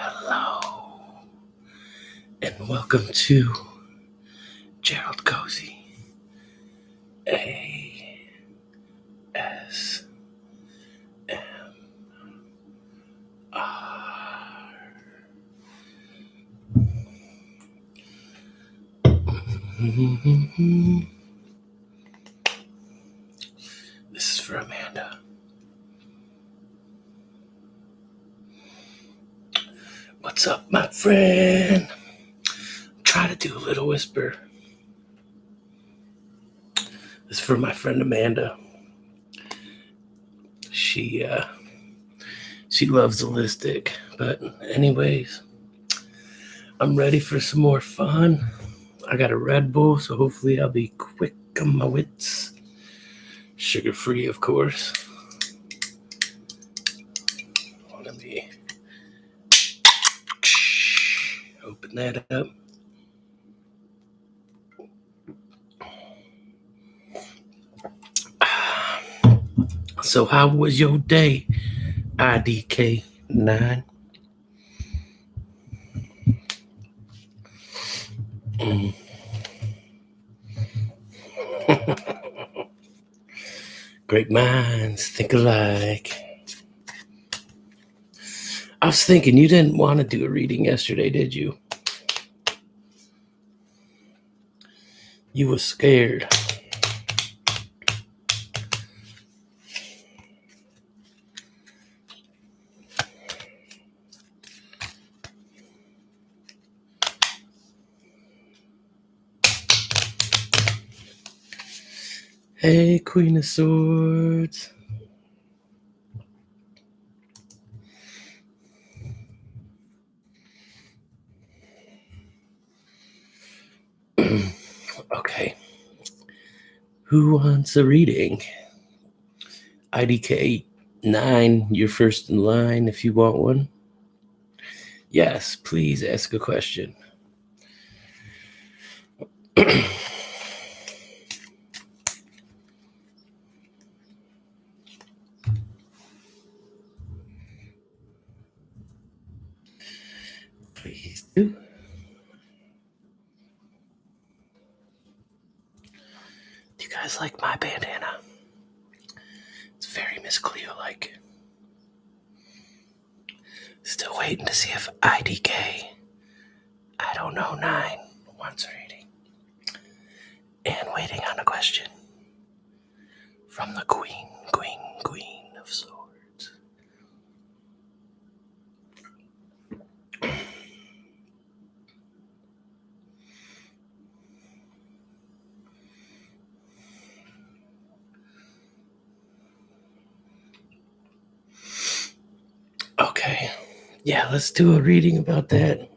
Hello, and welcome to Gerald Cozy ASMR. This is for Amanda. What's up, my friend? Try to do a little whisper. This is for my friend Amanda. She loves holistic, but anyways, I'm ready for some more fun. I got a Red Bull, so hopefully I'll be quick on my wits. Sugar-free, of course. Let me open that up. So how was your day, IDK9? Great minds think alike. I was thinking you didn't want to do a reading yesterday, did you? You were scared. Hey, Queen of Swords. Okay. Who wants a reading? IDK9, you're first in line if you want one. Yes, please ask a question. Please do. Do you guys like my bandana? It's very Miss Cleo-like. Still waiting to see if IDK, I don't know, 9 wants a reading. And waiting on a question from the Queen of Swords. Okay. Yeah, let's do a reading about that.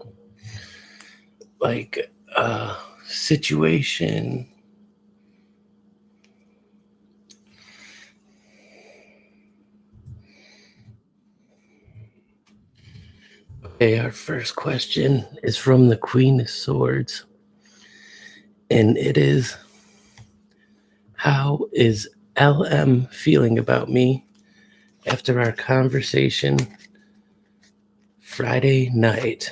Like, situation. Okay, our first question is from the Queen of Swords. And it is, how is LM feeling about me after our conversation Friday night?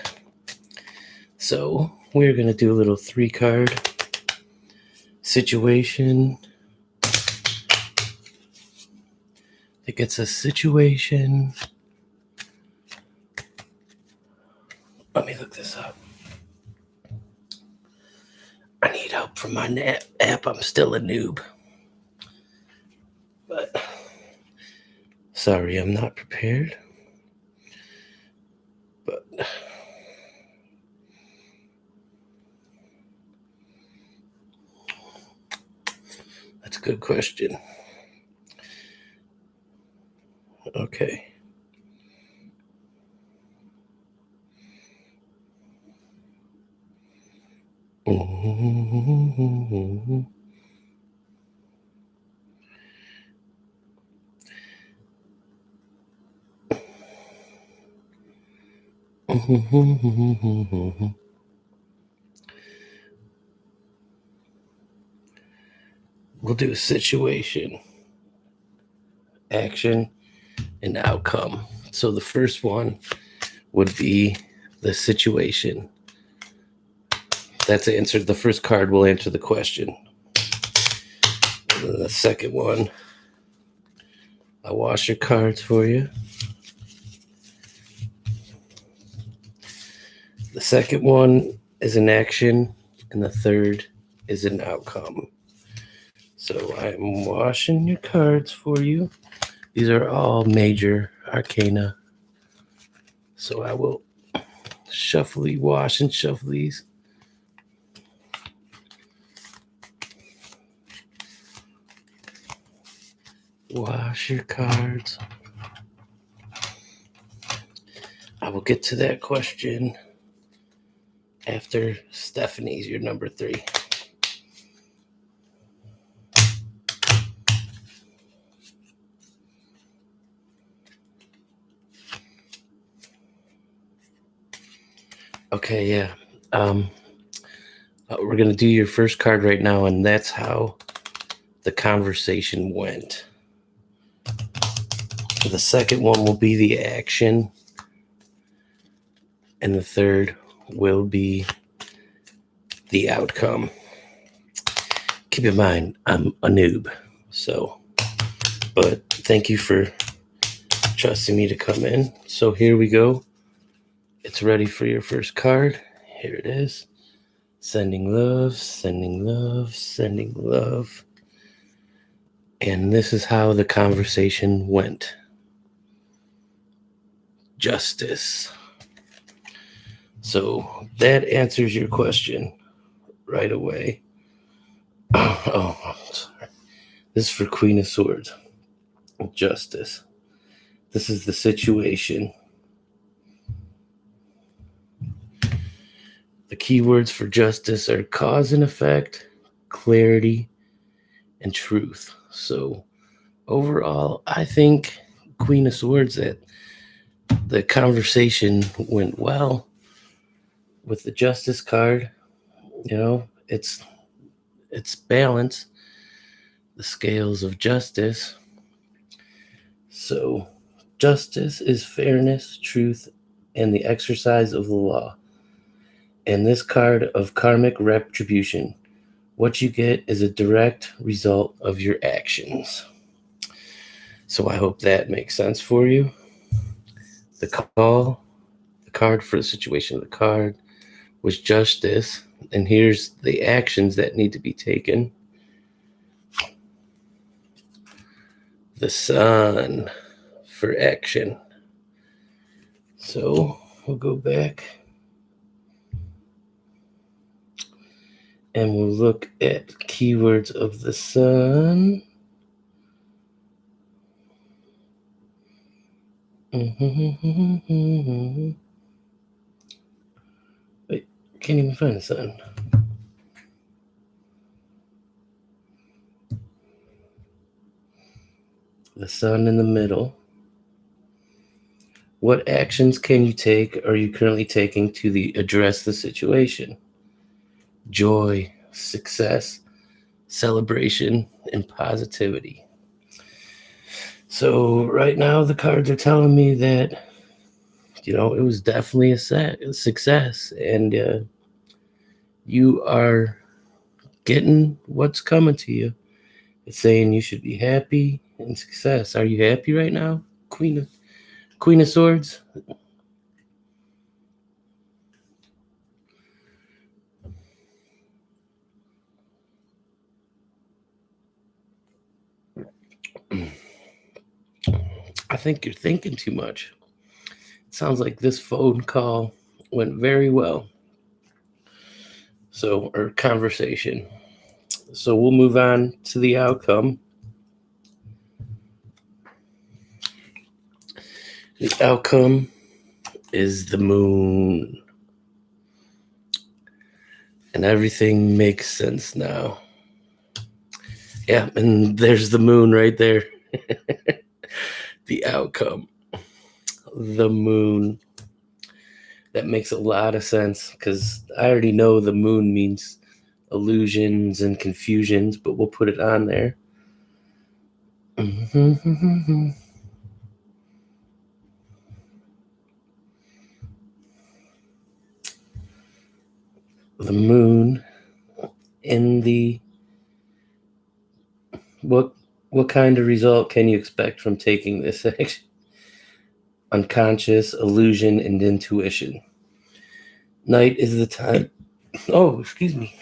So we're going to do a little 3-card situation. I think it's a situation. Let me look this up. I need help from my app. I'm still a noob. But sorry, I'm not prepared. But that's a good question. Okay. We'll do a situation, action, and outcome. So the first one would be the situation. That's answered. The first card will answer the question. And then the second one, I'll wash your cards for you. The second one is an action, and the third is an outcome. So I'm washing your cards for you. These are all major arcana. So I will wash and shuffle these. Wash your cards. I will get to that question after Stephanie's your number 3. Okay, yeah. We're going to do your first card right now, and that's how the conversation went. The second one will be the action, and the third will be the outcome. Keep in mind, I'm a noob, but thank you for trusting me to come in. So here we go. It's ready for your first card. Here it is. Sending love, sending love, sending love. And this is how the conversation went. Justice. So that answers your question right away. Oh, I'm sorry. This is for Queen of Swords. Justice. This is the situation. The keywords for justice are cause and effect, clarity, and truth. So overall, I think Queen of Swords, that the conversation went well with the Justice card. You know, it's balance, the scales of justice. So justice is fairness, truth, and the exercise of the law. And this card of karmic retribution, what you get is a direct result of your actions. So I hope that makes sense for you. The card for the situation of the card was justice. And here's the actions that need to be taken. The Sun for action. So we'll go back and we'll look at keywords of the Sun. Wait, can't even find the Sun. The Sun in the middle. What actions can you take, are you currently taking to address the situation? Joy, success, celebration, and positivity. So right now the cards are telling me that, it was definitely a success, and you are getting what's coming to you. It's saying you should be happy and success. Are you happy right now, Queen of Swords? I think you're thinking too much. It sounds like this phone call went very well. Or conversation. So we'll move on to the outcome. The outcome is the moon. And everything makes sense now. Yeah, and there's the moon right there. The outcome. The moon. That makes a lot of sense because I already know the moon means illusions and confusions, but we'll put it on there. the moon in the what kind of result can you expect from taking this action? Unconscious, illusion, and intuition. Night is the time. Oh, excuse me.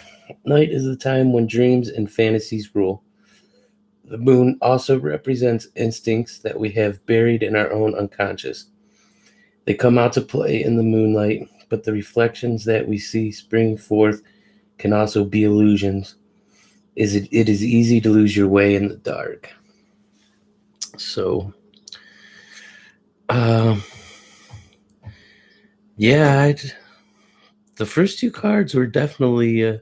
Night is the time when dreams and fantasies rule. The moon also represents instincts that we have buried in our own unconscious. They come out to play in the moonlight, but the reflections that we see spring forth can also be illusions. It is easy to lose your way in the dark. So, yeah, the first two cards were definitely.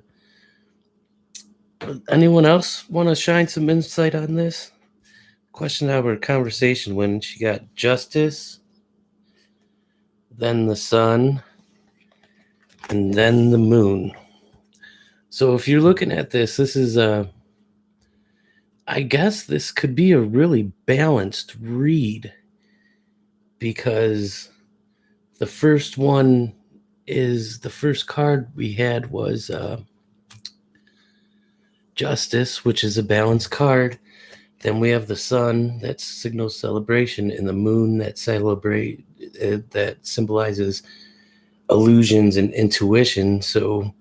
Anyone else want to shine some insight on this? Question out of our conversation when she got justice, then the sun, and then the moon. So if you're looking at this is I guess this could be a really balanced read, because the first card we had was justice, which is a balanced card. Then we have the sun that signals celebration, and the moon that that symbolizes illusions and intuition. So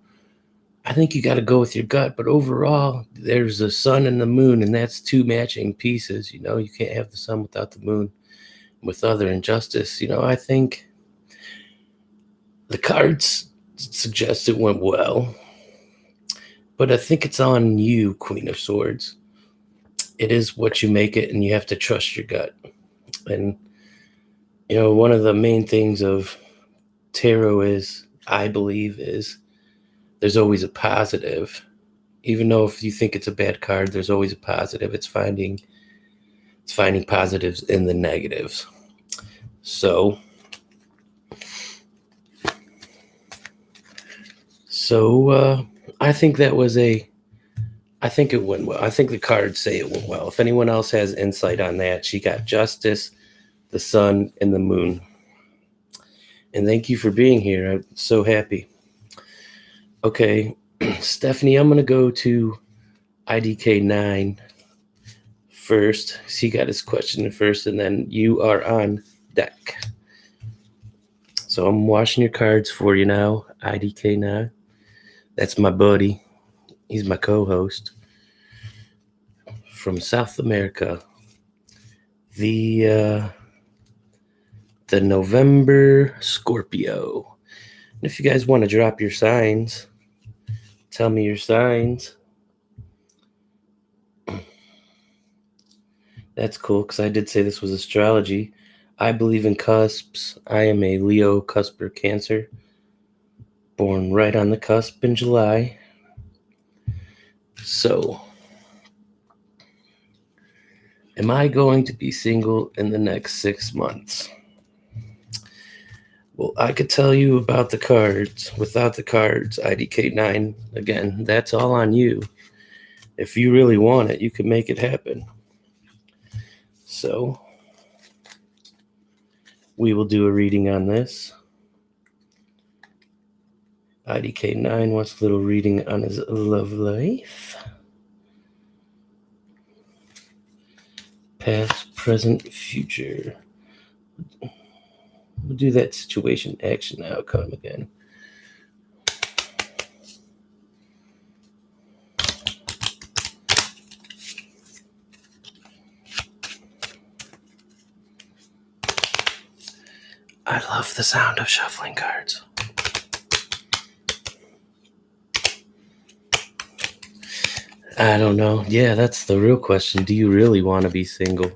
I think you got to go with your gut. But overall, there's the sun and the moon, and that's two matching pieces. You can't have the sun without the moon. With other injustice, I think the cards suggest it went well. But I think it's on you, Queen of Swords. It is what you make it, and you have to trust your gut. And, one of the main things of tarot I believe, there's always a positive. Even though if you think it's a bad card, there's always a positive. It's finding positives in the negatives. So I think I think it went well. I think the cards say it went well. If anyone else has insight on that, she got justice, the sun, and the moon. And thank you for being here. I'm so happy. Okay, Stephanie, I'm going to go to IDK9 first. He got his question first, and then you are on deck. So I'm washing your cards for you now, IDK9. That's my buddy. He's my co-host from South America. The November Scorpio. And if you guys want to drop your signs, tell me your signs. That's cool, because I did say this was astrology. I believe in cusps. I am a Leo cusper Cancer, born right on the cusp in July. So, am I going to be single in the next 6 months? Well, I could tell you about the cards. Without the cards, IDK9, again, that's all on you. If you really want it, you can make it happen. So, we will do a reading on this. IDK9 wants a little reading on his love life. Past, present, future. We'll do that situation, action, outcome again. I love the sound of shuffling cards. I don't know. Yeah, that's the real question. Do you really want to be single?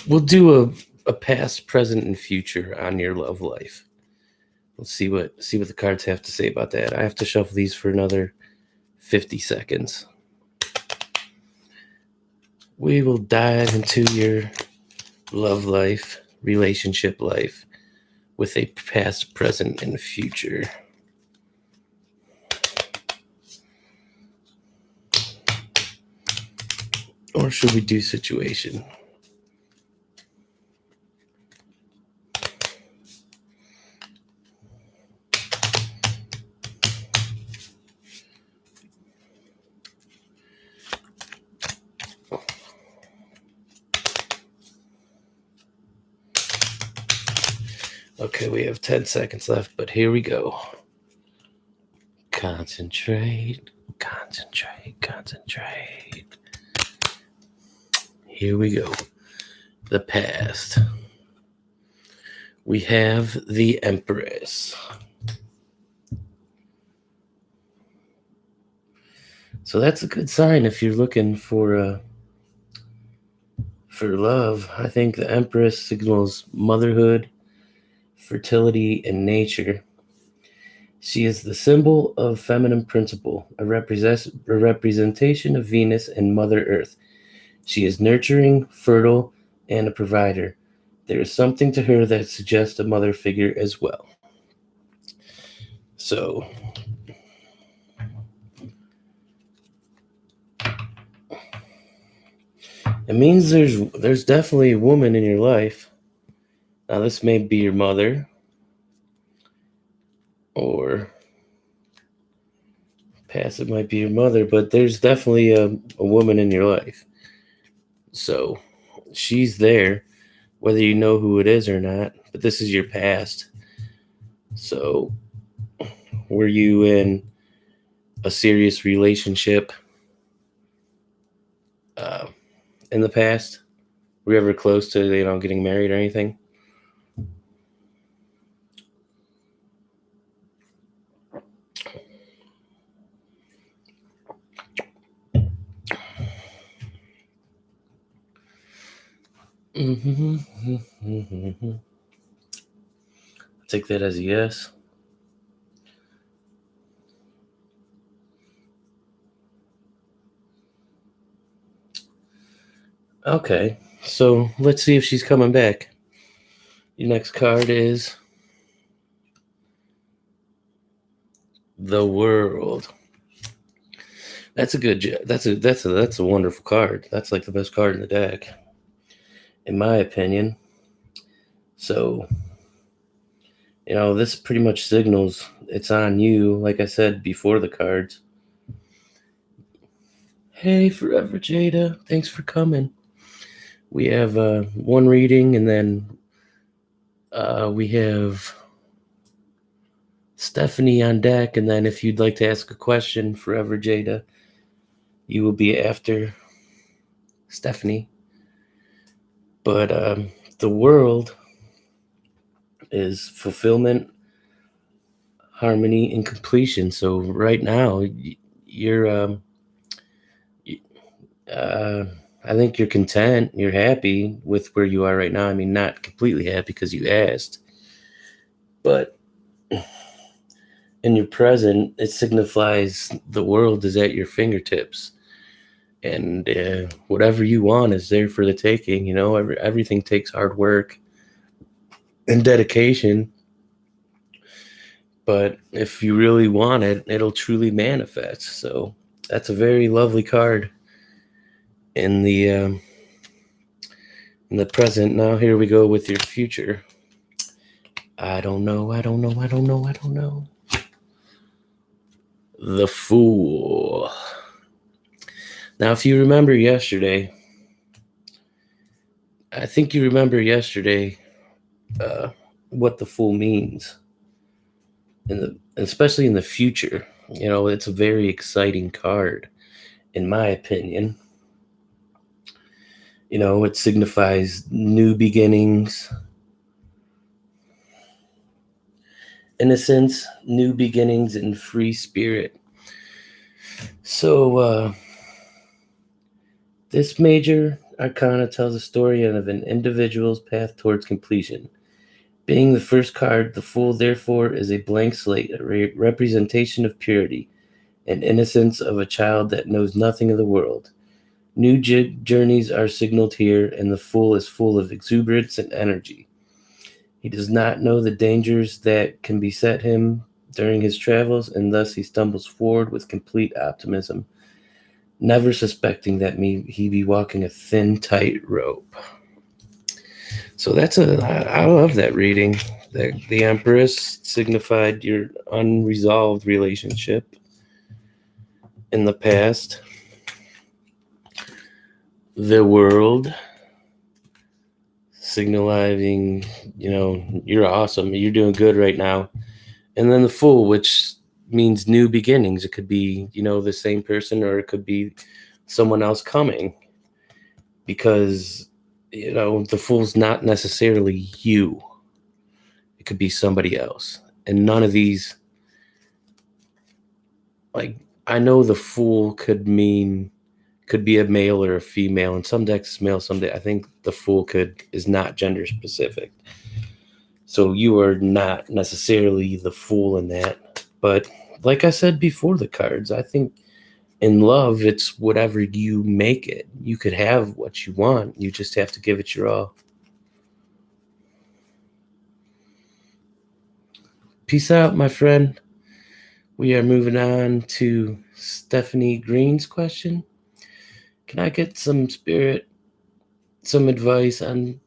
We'll do a past, present, and future on your love life. Let's see what the cards have to say about that. I have to shuffle these for another 50 seconds. We will dive into your love life, relationship life, with a past, present, and future. Or should we do situation? Okay, we have 10 seconds left, but here we go. Concentrate, concentrate, concentrate. Here we go. The past. We have the Empress. So that's a good sign if you're looking for love. I think the Empress signals motherhood, fertility, and nature. She is the symbol of feminine principle, a representation of Venus and Mother Earth. She is nurturing, fertile, and a provider. There is something to her that suggests a mother figure as well. So, it means there's definitely a woman in your life. Now, this may be your mother, or past it might be your mother, but there's definitely a woman in your life. So, she's there, whether you know who it is or not, but this is your past. So, were you in a serious relationship uh, in the past? Were you ever close to getting married or anything? Mm-hmm. Take that as a yes. Okay, so let's see if she's coming back. Your next card is the World. That's a good. That's a wonderful card. That's like the best card in the deck, in my opinion. So this pretty much signals it's on you. Like I said before the cards. Hey, Forever Jada, thanks for coming. We have one reading, and then we have Stephanie on deck, and then if you'd like to ask a question, Forever Jada, you will be after Stephanie. But the World is fulfillment, harmony, and completion. So right now, you're, I think you're content. You're happy with where you are right now. I mean, not completely happy because you asked, but in your present, it signifies the world is at your fingertips. And whatever you want is there for the taking. Everything takes hard work and dedication. But if you really want it, it'll truly manifest. So that's a very lovely card in the present. Now here we go with your future. I don't know. The Fool. Now, if you remember yesterday, I think you remember yesterday what the Fool means, especially in the future. It's a very exciting card, in my opinion. It signifies new beginnings, innocence, new beginnings, and free spirit. So, this major arcana tells a story of an individual's path towards completion. Being the first card, the Fool, therefore, is a blank slate, a representation of purity and innocence of a child that knows nothing of the world. New journeys are signaled here, and the Fool is full of exuberance and energy. He does not know the dangers that can beset him during his travels, and thus he stumbles forward with complete optimism, never suspecting that he be walking a thin, tight rope. So I love that reading. The Empress signified your unresolved relationship in the past. The World signalizing, you're awesome, you're doing good right now. And then the Fool, which means new beginnings. It could be, the same person, or it could be someone else coming, because, the Fool's not necessarily you. It could be somebody else. And none of these, like, I know the Fool could be a male or a female, and some decks male, someday. I think the Fool is not gender specific. So you are not necessarily the Fool in that. But like I said before the cards, I think in love, it's whatever you make it. You could have what you want. You just have to give it your all. Peace out, my friend. We are moving on to Stephanie Green's question. Can I get some advice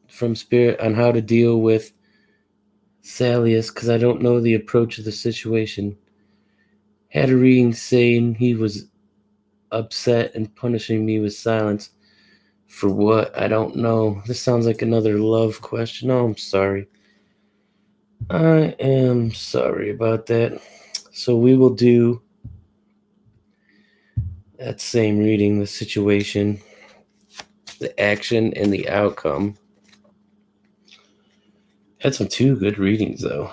from Spirit on how to deal with Salius, because I don't know the approach of the situation. Had a reading saying he was upset and punishing me with silence. For what? I don't know. This sounds like another love question. Oh, I'm sorry. I am sorry about that. So we will do that same reading, the situation, the action, and the outcome. Had some 2 good readings, though.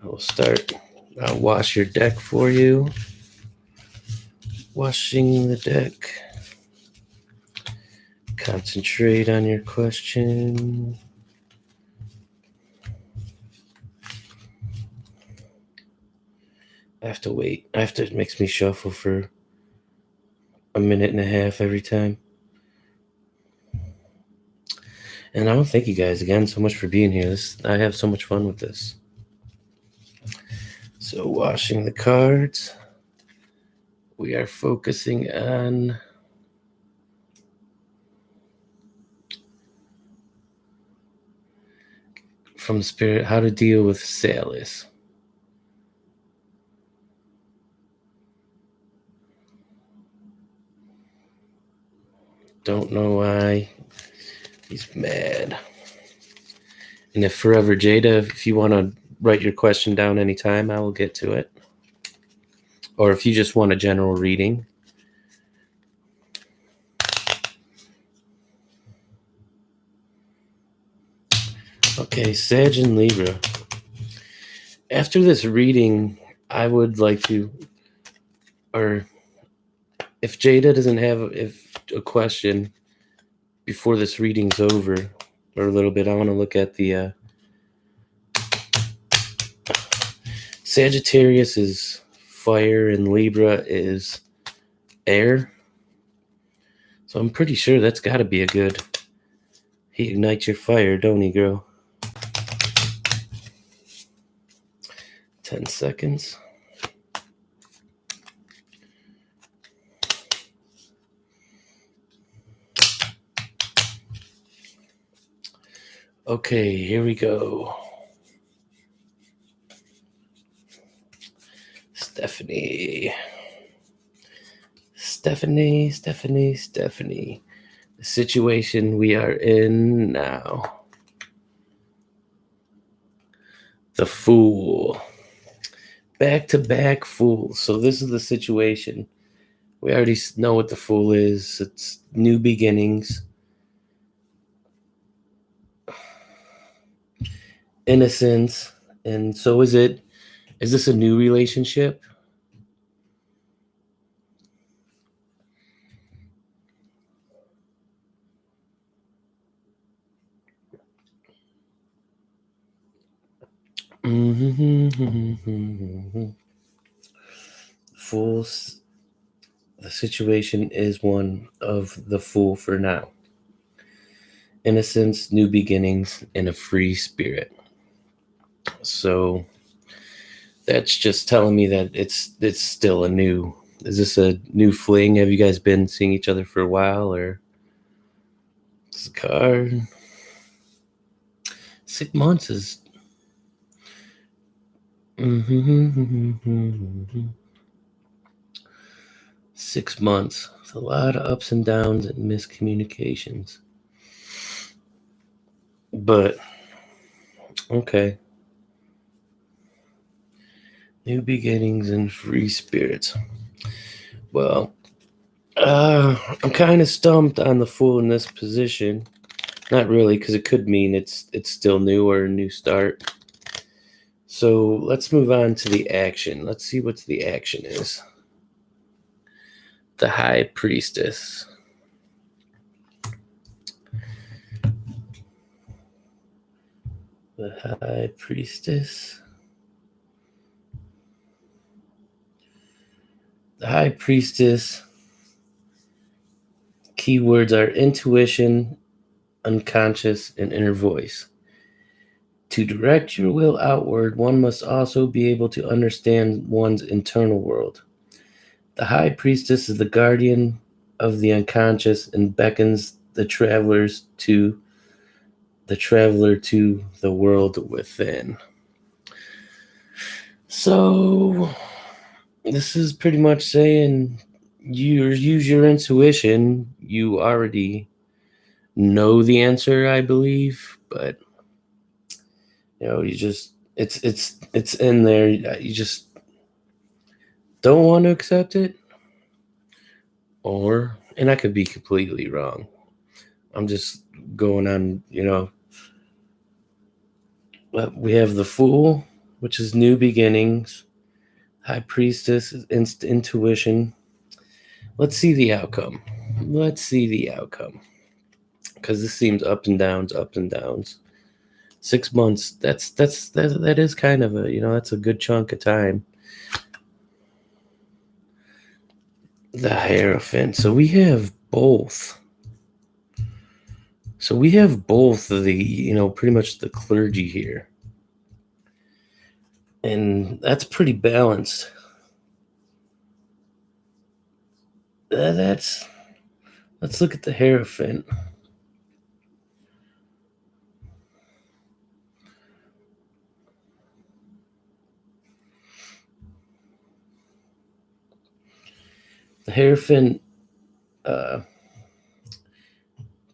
I'll start. I'll wash your deck for you. Washing the deck. Concentrate on your question. I have to wait. It makes me shuffle for a minute and a half every time. And I want to thank you guys again so much for being here. I have so much fun with this. So washing the cards. We are focusing on from Spirit how to deal with Salis. Don't know why he's mad. And if Forever Jada, if you want to write your question down anytime, I will get to it. Or if you just want a general reading. Okay, Sag and Libra. After this reading, I would like to, or if Jada doesn't have a question before this reading's over, or a little bit, I want to look at the Sagittarius is fire and Libra is air. So I'm pretty sure that's got to be a good. He ignites your fire, don't he, girl? 10 seconds. Okay, here we go. Stephanie. The situation we are in now. The Fool. Back-to-back Fools. So this is the situation. We already know what the Fool is. It's new beginnings. Innocence. And so is this a new relationship? Fools. The situation is one of the Fool for now. Innocence, new beginnings, and a free spirit. So that's just telling me that it's still a new. Is this a new fling? Have you guys been seeing each other for a while, or this a card? 6 months is. 6 months. It's a lot of ups and downs and miscommunications. But okay. New beginnings and free spirits. Well, I'm kind of stumped on the Fool in this position. Not really, because it could mean it's still new or a new start. So let's move on to the action. Let's see what the action is. The High Priestess. The High Priestess. The High Priestess. Keywords are intuition, unconscious, and inner voice. To direct your will outward, one must also be able to understand one's internal world. The High Priestess is the guardian of the unconscious and beckons the traveler to the world within. So this is pretty much saying you use your intuition. You already know the answer, I believe, but you just it's in there. You just don't want to accept it, and I could be completely wrong. I'm just going on, But we have the Fool, which is new beginnings. High Priestess is intuition. Let's see the outcome. Because this seems ups and downs, ups and downs. 6 months. That is kind of that's a good chunk of time. The Hierophant. So we have both. So we have both of the, pretty much the clergy here. And that's pretty balanced. Let's look at the Hierophant. The Hierophant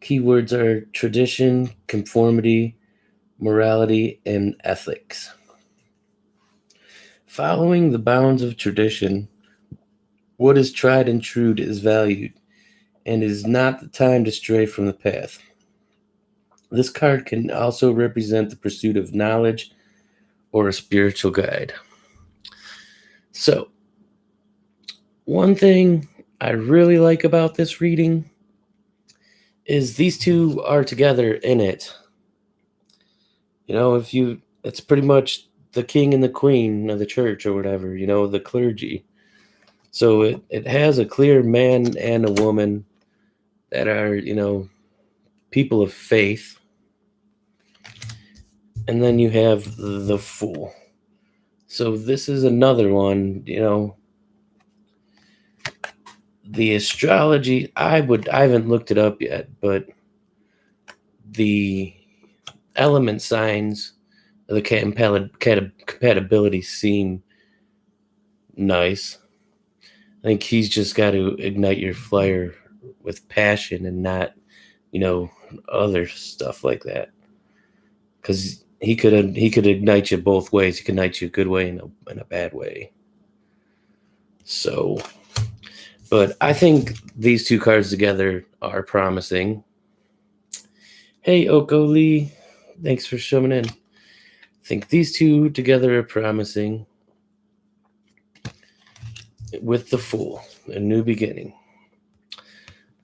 keywords are tradition, conformity, morality, and ethics. Following the bounds of tradition, what is tried and true is valued, and is not the time to stray from the path. This card can also represent the pursuit of knowledge or a spiritual guide. So, one thing I really like about this reading is these two are together in it. It's pretty much the king and the queen of the church or whatever, the clergy. So it has a clear man and a woman that are, people of faith. And then you have the Fool. So this is another one, the astrology, I haven't looked it up yet, but the element signs, the compatibility seem nice. I think he's just got to ignite your fire with passion and not, other stuff like that. Because he could ignite you both ways. He could ignite you a good way and a bad way. So, but I think these two cards together are promising. Hey, Oko Lee, thanks for showing in. I think these two together are promising. With the Fool, a new beginning.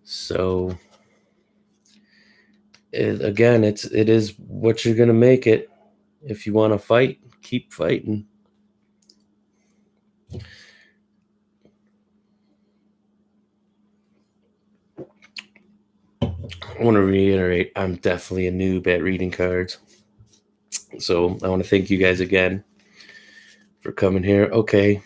So, it is what you're gonna make it. If you want to fight, keep fighting. I want to reiterate, I'm definitely a noob at reading cards. So I want to thank you guys again for coming here. Okay.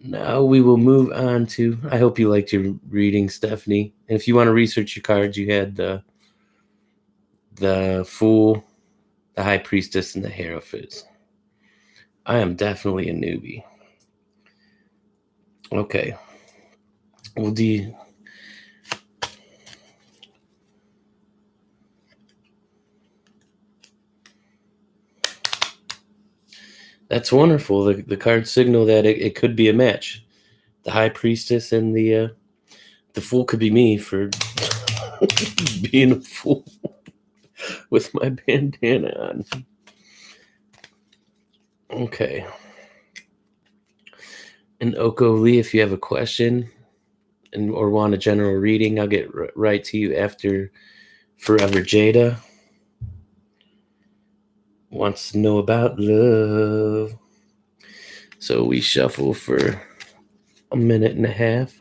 Now we will move on to, I hope you liked your reading, Stephanie. And if you want to research your cards, you had the Fool, the High Priestess, and the Hierophant. I am definitely a newbie. Okay. Well, That's wonderful. The cards signal that it could be a match. The High Priestess and the Fool could be me for being a fool with my bandana on. Okay. And Oko Lee, if you have a question or want a general reading, I'll get right to you after Forever Jada wants to know about love. So we shuffle for a minute and a half.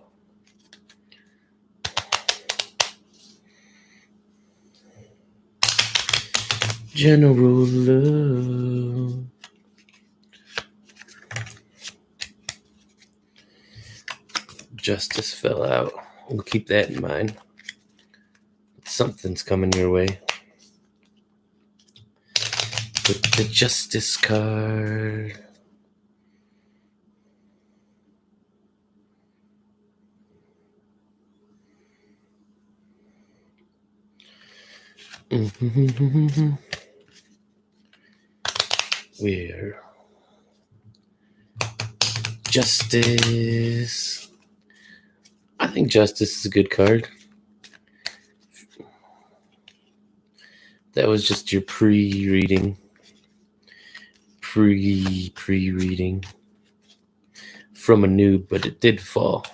General love. Justice fell out. We'll keep that in mind. Something's coming your way. With the Justice card. We're Justice. I think Justice is a good card. That was just your pre-reading. Pre-reading from a noob, but it did fall.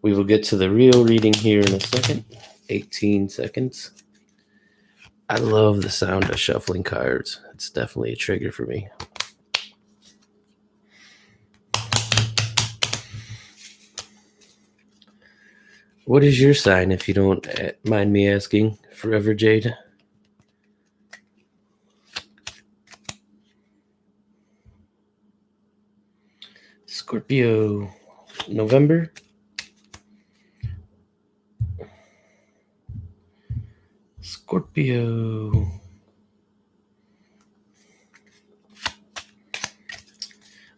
We will get to the real reading here in a second. 18 seconds. I love the sound of shuffling cards. It's definitely a trigger for me. What is your sign, if you don't mind me asking, Forever Jade? Scorpio. November? Scorpio.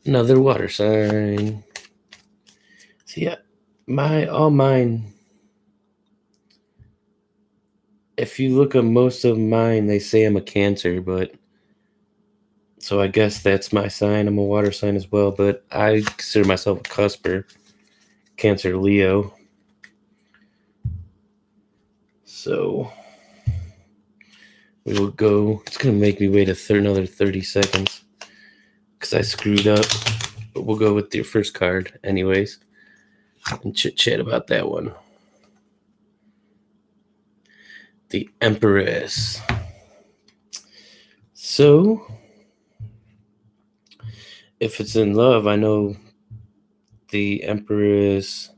Another water sign. See, all mine. If you look at most of mine, they say I'm a Cancer, but so I guess that's my sign. I'm a water sign as well, but I consider myself a cusper. Cancer, Leo. So we will go. It's going to make me wait another 30 seconds because I screwed up. But we'll go with your first card anyways and chit-chat about that one. The Empress. So, if it's in love, I know the Empress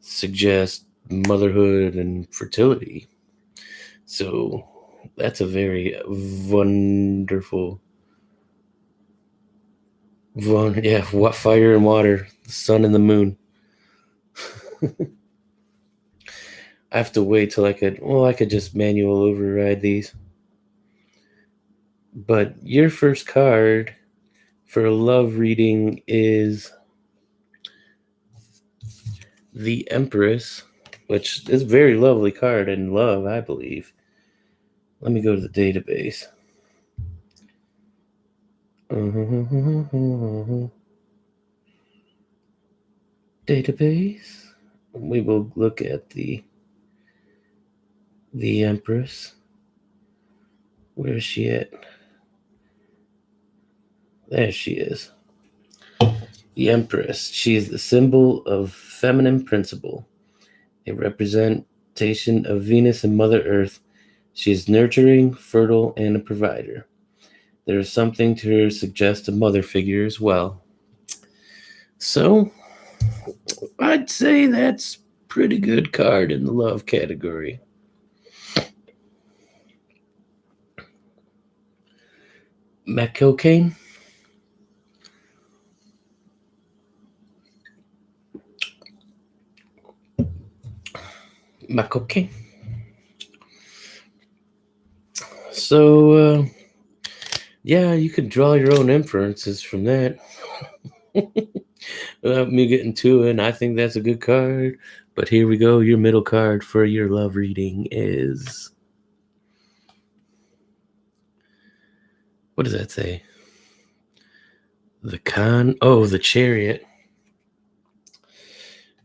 suggests motherhood and fertility. So, that's a very wonderful. What fire and water, the sun and the moon. I have to wait till I could just manual override these. But your first card for a love reading is the Empress, which is a very lovely card in love, I believe. Let me go to the database. Database. We will look at the Empress. Where is she at? There she is. The Empress. She is the symbol of feminine principle, a representation of Venus and Mother Earth. She is nurturing, fertile, and a provider. There is something to her suggest a mother figure as well. So, I'd say that's pretty good card in the love category. Meth cocaine. Meth cocaine. So, yeah, you could draw your own inferences from that. Without me getting to it, and I think that's a good card. But here we go. Your middle card for your love reading is What does that say? The Chariot.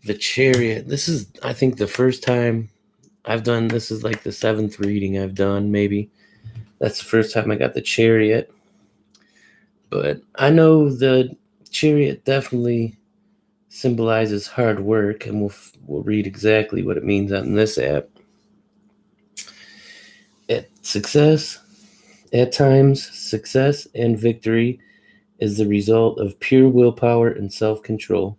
The Chariot. This is, I think, the first time I've done, this is like the 7th reading I've done, maybe. That's the first time I got the Chariot. But I know the Chariot definitely symbolizes hard work, and we'll read exactly what it means on this app. At times, success and victory is the result of pure willpower and self-control.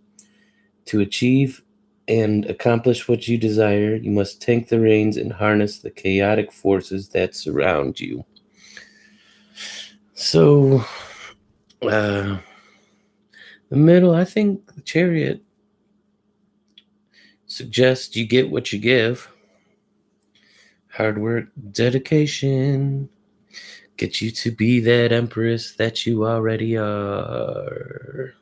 To achieve and accomplish what you desire, you must take the reins and harness the chaotic forces that surround you. So, the middle, I think the Chariot suggests you get what you give. Hard work, dedication, get you to be that empress that you already are.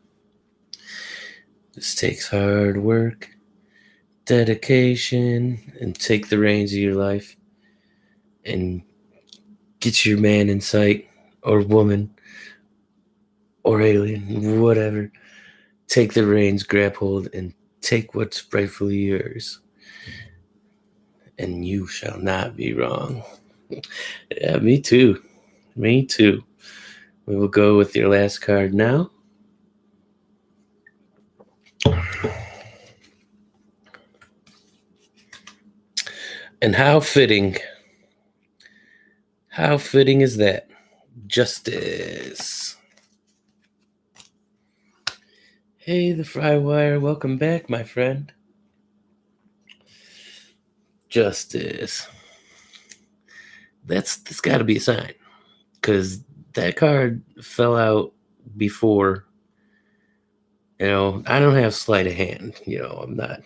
This takes hard work, dedication, and take the reins of your life and get your man in sight, or woman, or alien, whatever. Take the reins, grab hold, and take what's rightfully yours. And you shall not be wrong. Yeah, me too. Me too. We will go with your last card now. And how fitting. How fitting is that? Justice. Hey, the Frywire. Welcome back, my friend. Justice. That's got to be a sign, because that card fell out before. I don't have sleight of hand. I'm not.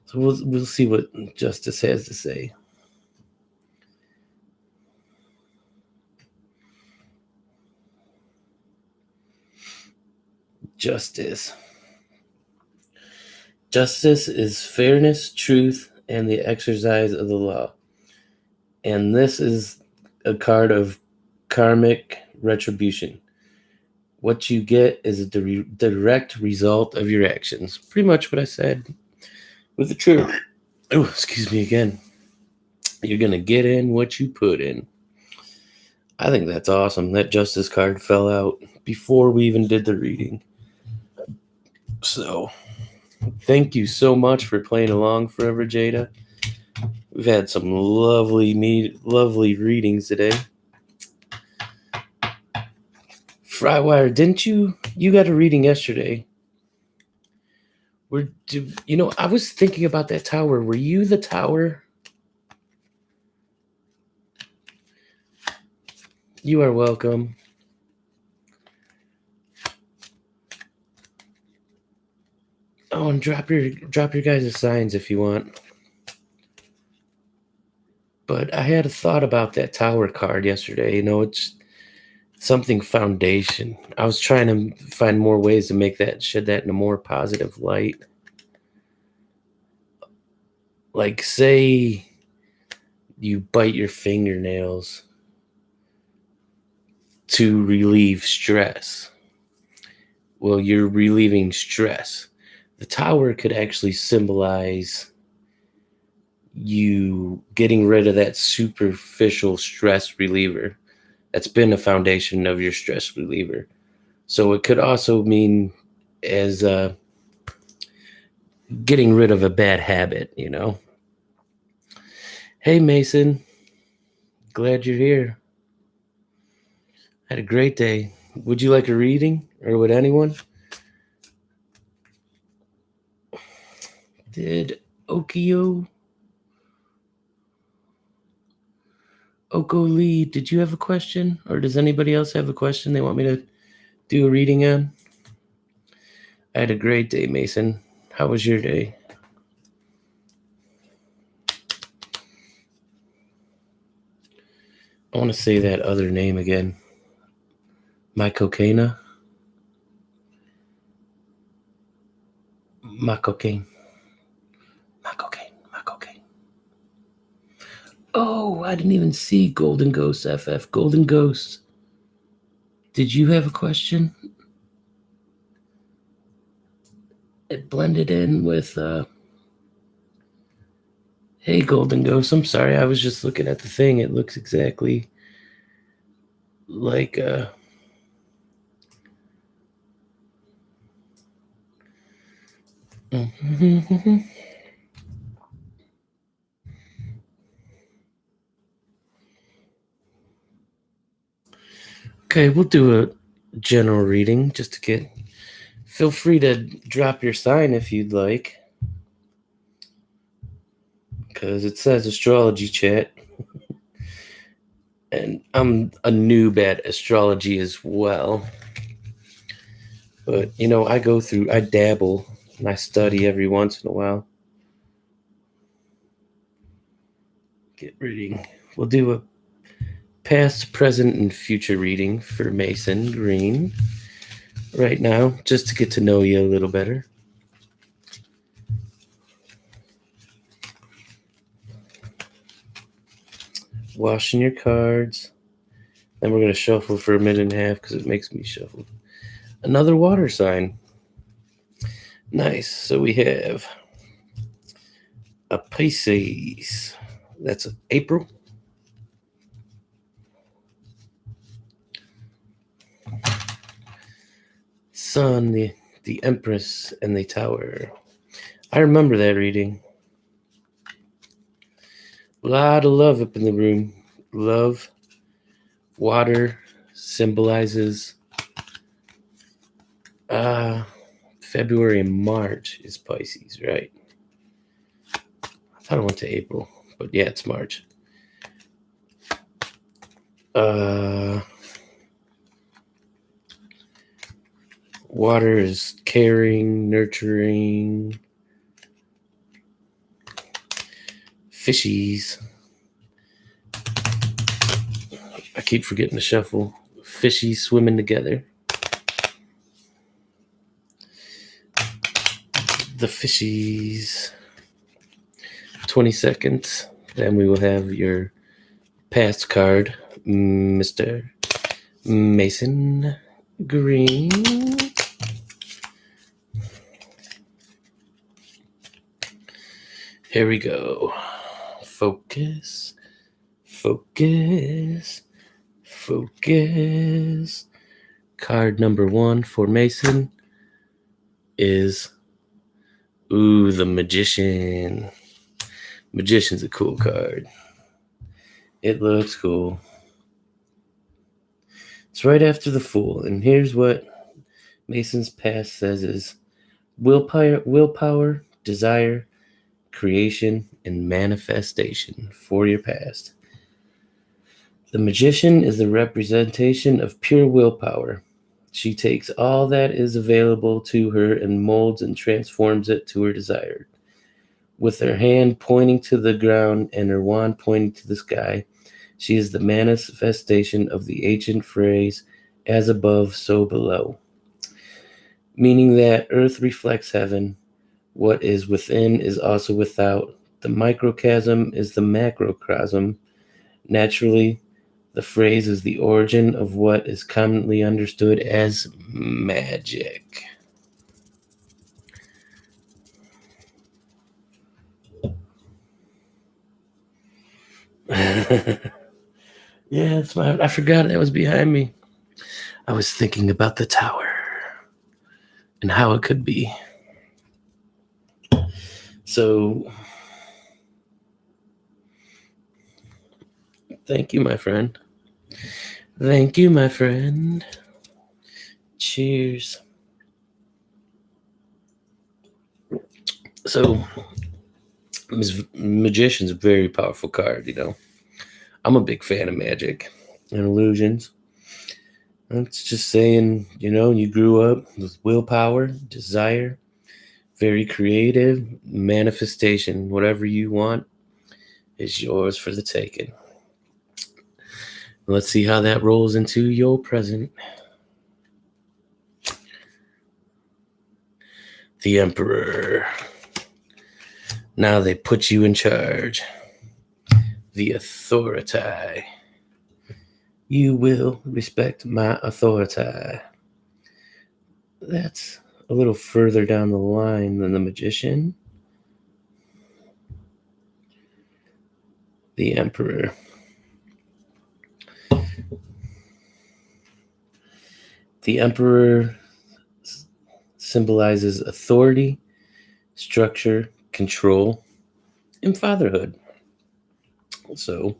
So we'll see what Justice has to say. Justice. Justice is fairness, truth, and the exercise of the law. And this is a card of karmic retribution. What you get is a direct result of your actions. Pretty much what I said with the truth. Oh, excuse me again. You're going to get in what you put in. I think that's awesome. That Justice card fell out before we even did the reading. So, thank you so much for playing along forever, Jada. We've had some lovely readings today. Frywire, didn't you got a reading yesterday? I was thinking about that tower. Were you the tower? You are welcome. Oh, and drop your guys' signs if you want. But I had a thought about that tower card yesterday. It's something foundation. I was trying to find more ways to shed that in a more positive light. Like, say you bite your fingernails to relieve stress. Well, you're relieving stress. The tower could actually symbolize you getting rid of that superficial stress reliever that's been a foundation of your stress reliever. So it could also mean as getting rid of a bad habit, Hey, Mason. Glad you're here. Had a great day. Would you like a reading, or would anyone? Did Oko Lee, did you have a question? Or does anybody else have a question they want me to do a reading on? I had a great day, Mason. How was your day? I want to say that other name again. Mycocaine. Oh, I didn't even see Golden Ghost FF. Golden Ghost. Did you have a question? It blended in with, hey, Golden Ghost. I'm sorry. I was just looking at the thing. It looks exactly like, Okay, we'll do a general reading just to get. Feel free to drop your sign if you'd like, because it says astrology chat, and I'm a noob at astrology as well. But I dabble and I study every once in a while. Get reading. We'll do a past, present, and future reading for Mason Green right now, just to get to know you a little better. Washing your cards. Then we're going to shuffle for a minute and a half because it makes me shuffle. Another water sign. Nice. So we have a Pisces. That's April. Sun, the Empress, and the Tower. I remember that reading. A lot of love up in the room. Love. Water symbolizes February and March is Pisces, right? I thought I went to April, but yeah, it's March. Water is caring, nurturing. Fishies. I keep forgetting to shuffle. Fishies swimming together. The fishies. 20 seconds. Then we will have your past card, Mr. Mason Green. Here we go. Focus. Focus. Focus. Card number 1 for Mason is the Magician. Magician's a cool card. It looks cool. It's right after the Fool, and here's what Mason's past says is willpower, desire, creation, and manifestation for your past. The Magician is the representation of pure willpower. She takes all that is available to her and molds and transforms it to her desire. With her hand pointing to the ground and her wand pointing to the sky, she is the manifestation of the ancient phrase, as above, so below. Meaning that earth reflects heaven. What is within is also without. The microcosm is the macrocosm. Naturally, the phrase is the origin of what is commonly understood as magic. Yeah, I forgot that was behind me. I was thinking about the tower and how it could be. So, thank you, my friend. Thank you, my friend. Cheers. So, Magician's a very powerful card, I'm a big fan of magic and illusions. It's just saying, you grew up with willpower, desire, very creative, manifestation. Whatever you want is yours for the taking. Let's see how that rolls into your present. The Emperor. Now they put you in charge. The authority. You will respect my authority. That's a little further down the line than the magician. The emperor. The emperor symbolizes authority, structure, control, and fatherhood. So,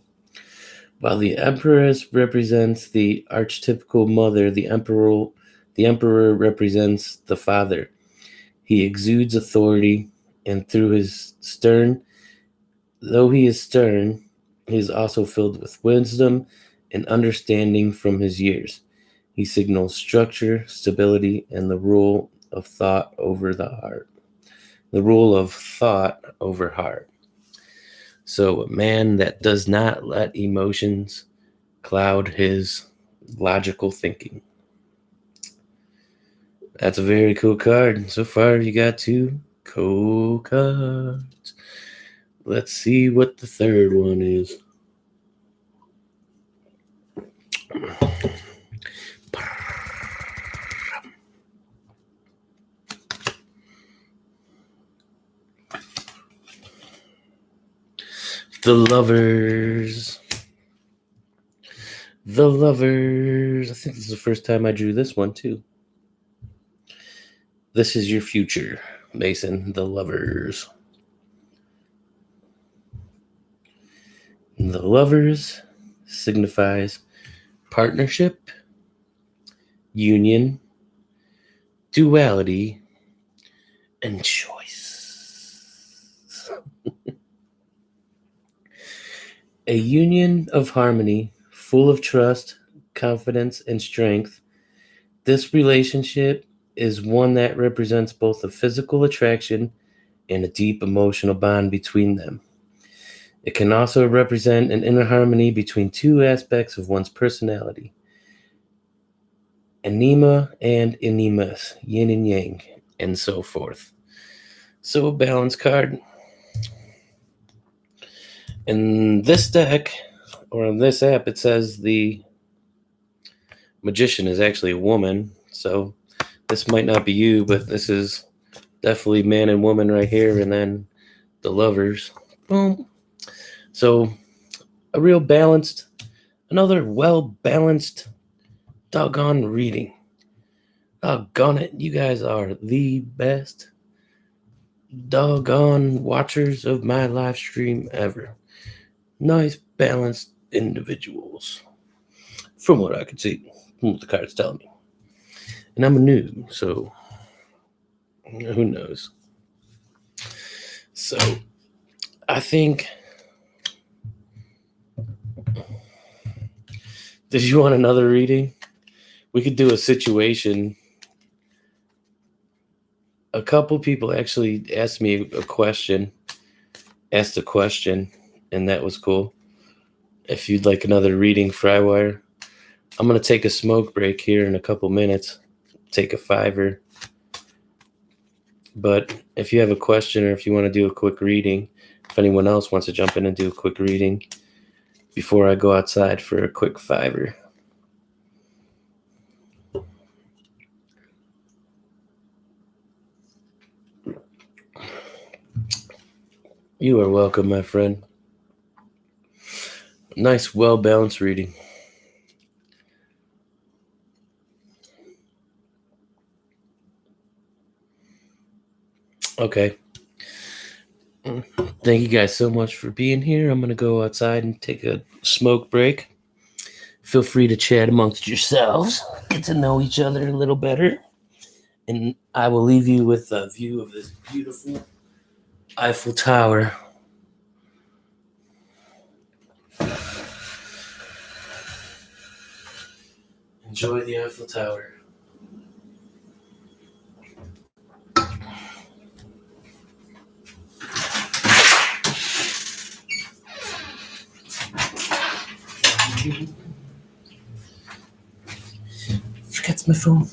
while the empress represents the archetypical mother, the emperor represents the father. He exudes authority, and though he is stern, he is also filled with wisdom and understanding from his years. He signals structure, stability, and the rule of thought over the heart. The rule of thought over heart. So, a man that does not let emotions cloud his logical thinking. That's a very cool card. So far, you got 2 cool cards. Let's see what the third one is. The Lovers. The Lovers. I think this is the first time I drew this one, too. This is your future, Mason. The Lovers. The Lovers signifies partnership, union, duality, and choice. A union of harmony, full of trust, confidence, and strength. This relationship is one that represents both a physical attraction and a deep emotional bond between them. It can also represent an inner harmony between 2 aspects of one's personality. Anima and animus, yin and yang, and so forth. So a balance card. In this deck, or in this app, it says the magician is actually a woman. So this might not be you, but this is definitely man and woman right here. And then the Lovers. Boom. So another well-balanced doggone reading. Doggone it, you guys are the best doggone watchers of my live stream ever. Nice, balanced individuals. From what I could see, from what the cards tell me. And I'm a noob, so who knows? So, I think... Did you want another reading? We could do a situation. A couple people actually asked a question, and that was cool. If you'd like another reading, Frywire, I'm going to take a smoke break here in a couple minutes, take a $5. But if you have a question or if you want to do a quick reading, if anyone else wants to jump in and do a quick reading before I go outside for a quick $5. You are welcome, my friend. Nice, well-balanced reading. Okay. Thank you guys so much for being here. I'm going to go outside and take a smoke break. Feel free to chat amongst yourselves, get to know each other a little better. And I will leave you with a view of this beautiful Eiffel Tower. Enjoy the Eiffel Tower. Forgets my phone.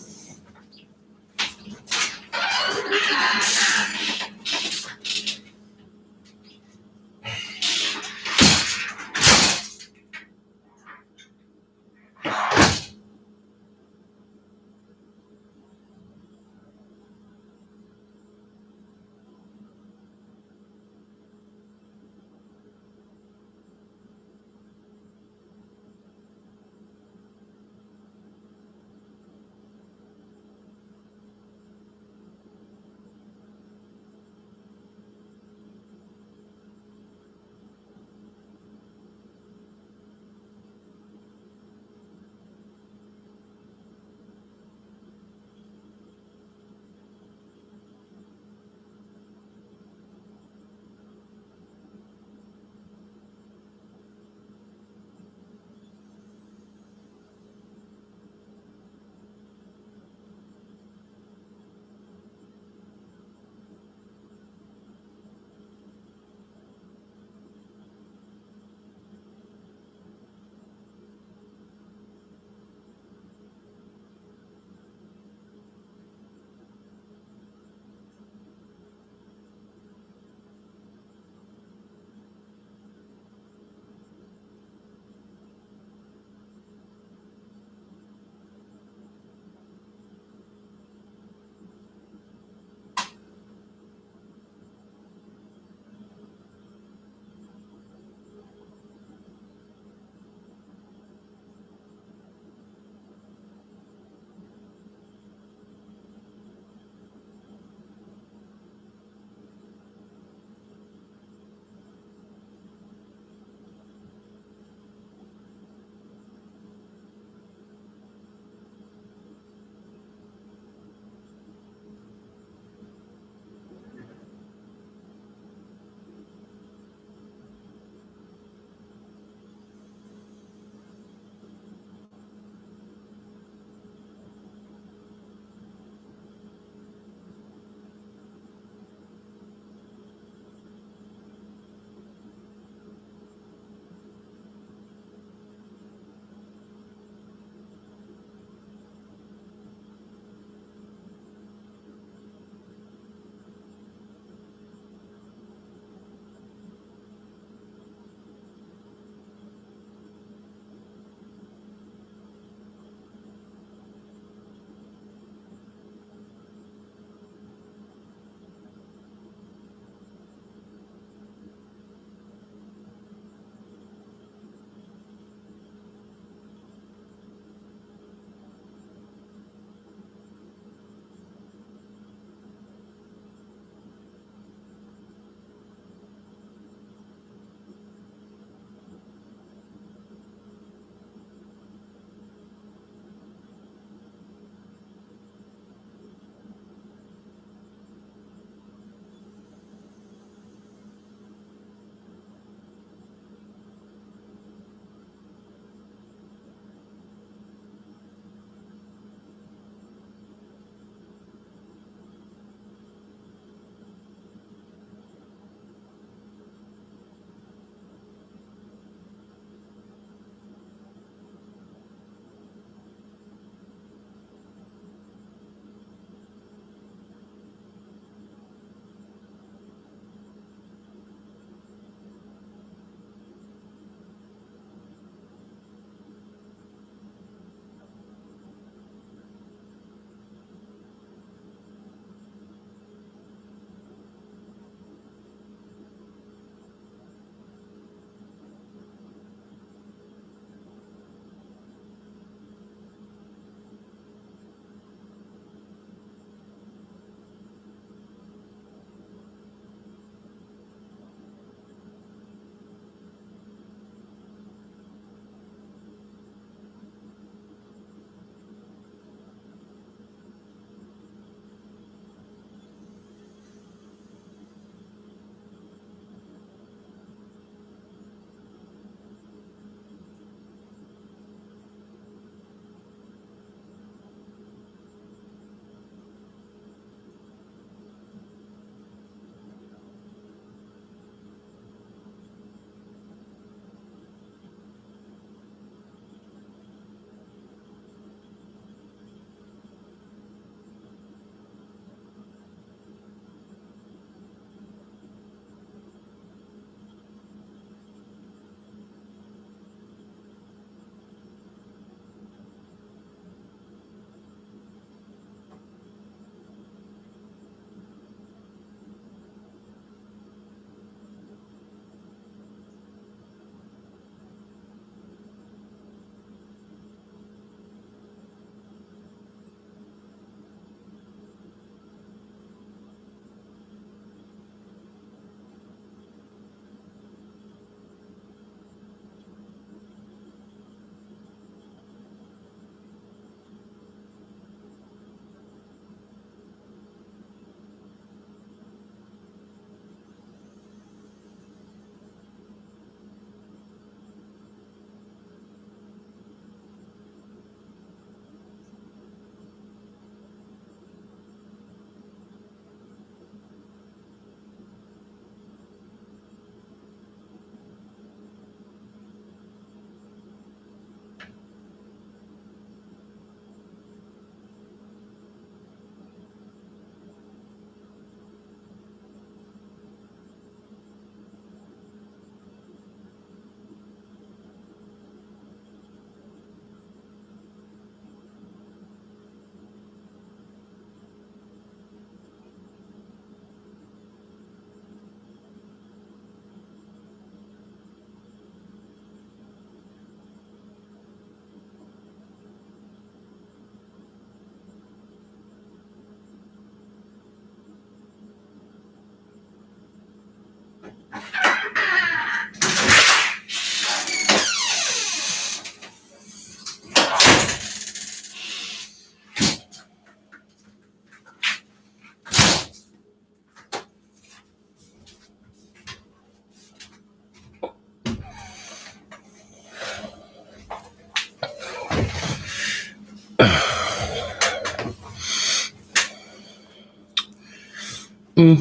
Am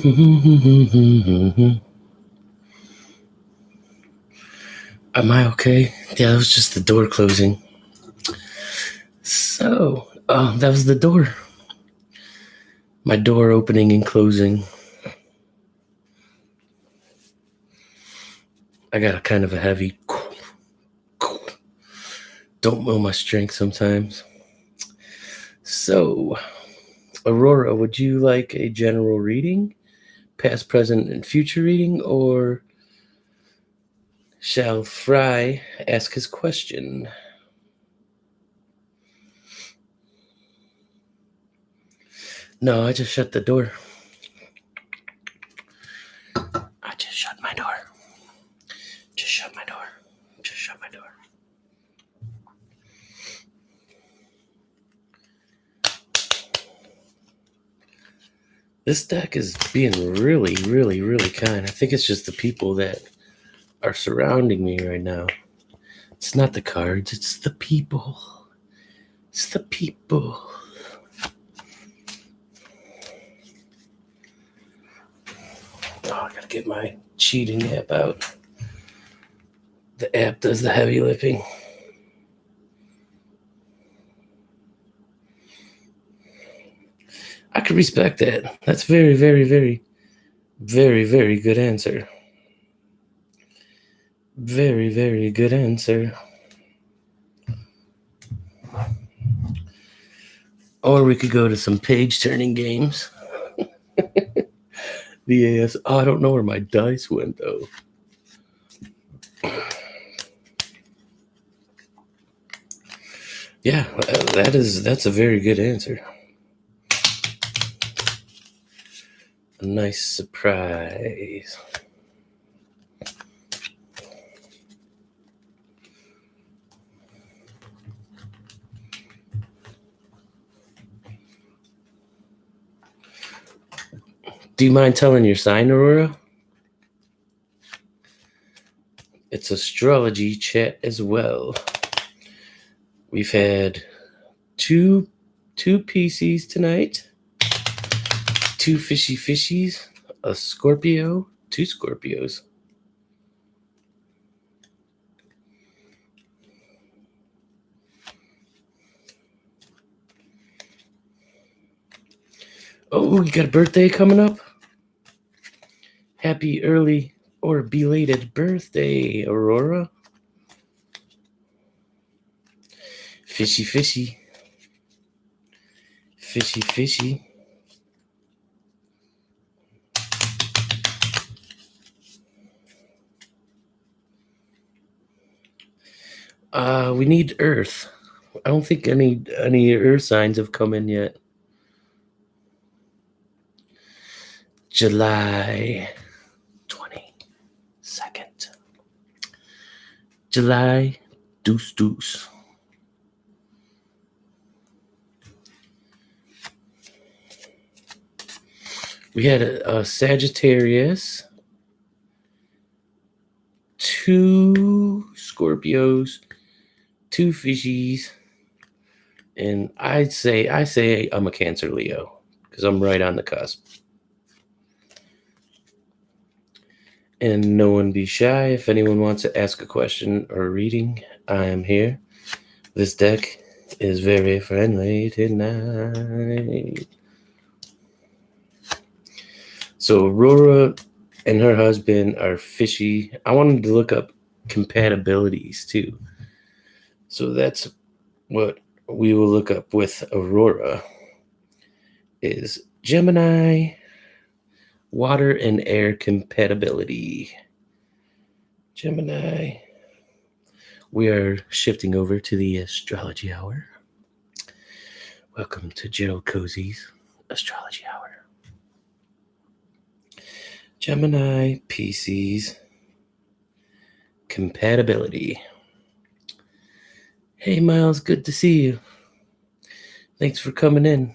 I okay? Yeah, that was just the door closing. So, that was the door. My door opening and closing. I got a kind of a heavy. Don't know my strength sometimes. So, Aurora, would you like a general reading? Past, present, and future reading? Or shall Fry ask his question? No, I just shut the door. I just shut my door. Just shut my door. Just shut my door. This deck is being really, really, really kind. I think it's just the people that are surrounding me right now. It's not the cards, it's the people. It's the people. Oh, I gotta get my cheating app out. The app does the heavy lifting. I can respect that. That's very, very, very, very, very good answer. Very, very good answer. Or we could go to some page turning games. The AS. Oh, I don't know where my dice went though. Yeah, that's a very good answer. A nice surprise. Do you mind telling your sign, Aurora? It's astrology chat as well. We've had two PCs tonight, two fishies, a Scorpio, two Scorpios. Oh, you got a birthday coming up? Happy early or belated birthday, Aurora. Fishy. Fishy. We need Earth. I don't think any Earth signs have come in yet. July 22nd. July deuce. We had a Sagittarius, two Scorpios, two fishies, and I say I'm a Cancer Leo because I'm right on the cusp. And no one be shy. If anyone wants to ask a question or a reading, I am here. This deck is very friendly tonight. So Aurora and her husband are fishy. I wanted to look up compatibilities too. So that's what we will look up with Aurora is Gemini, water and air compatibility. Gemini. We are shifting over to the astrology hour. Welcome to Gerald Cozy's astrology hour. Gemini, PCs, compatibility. Hey, Miles, good to see you. Thanks for coming in.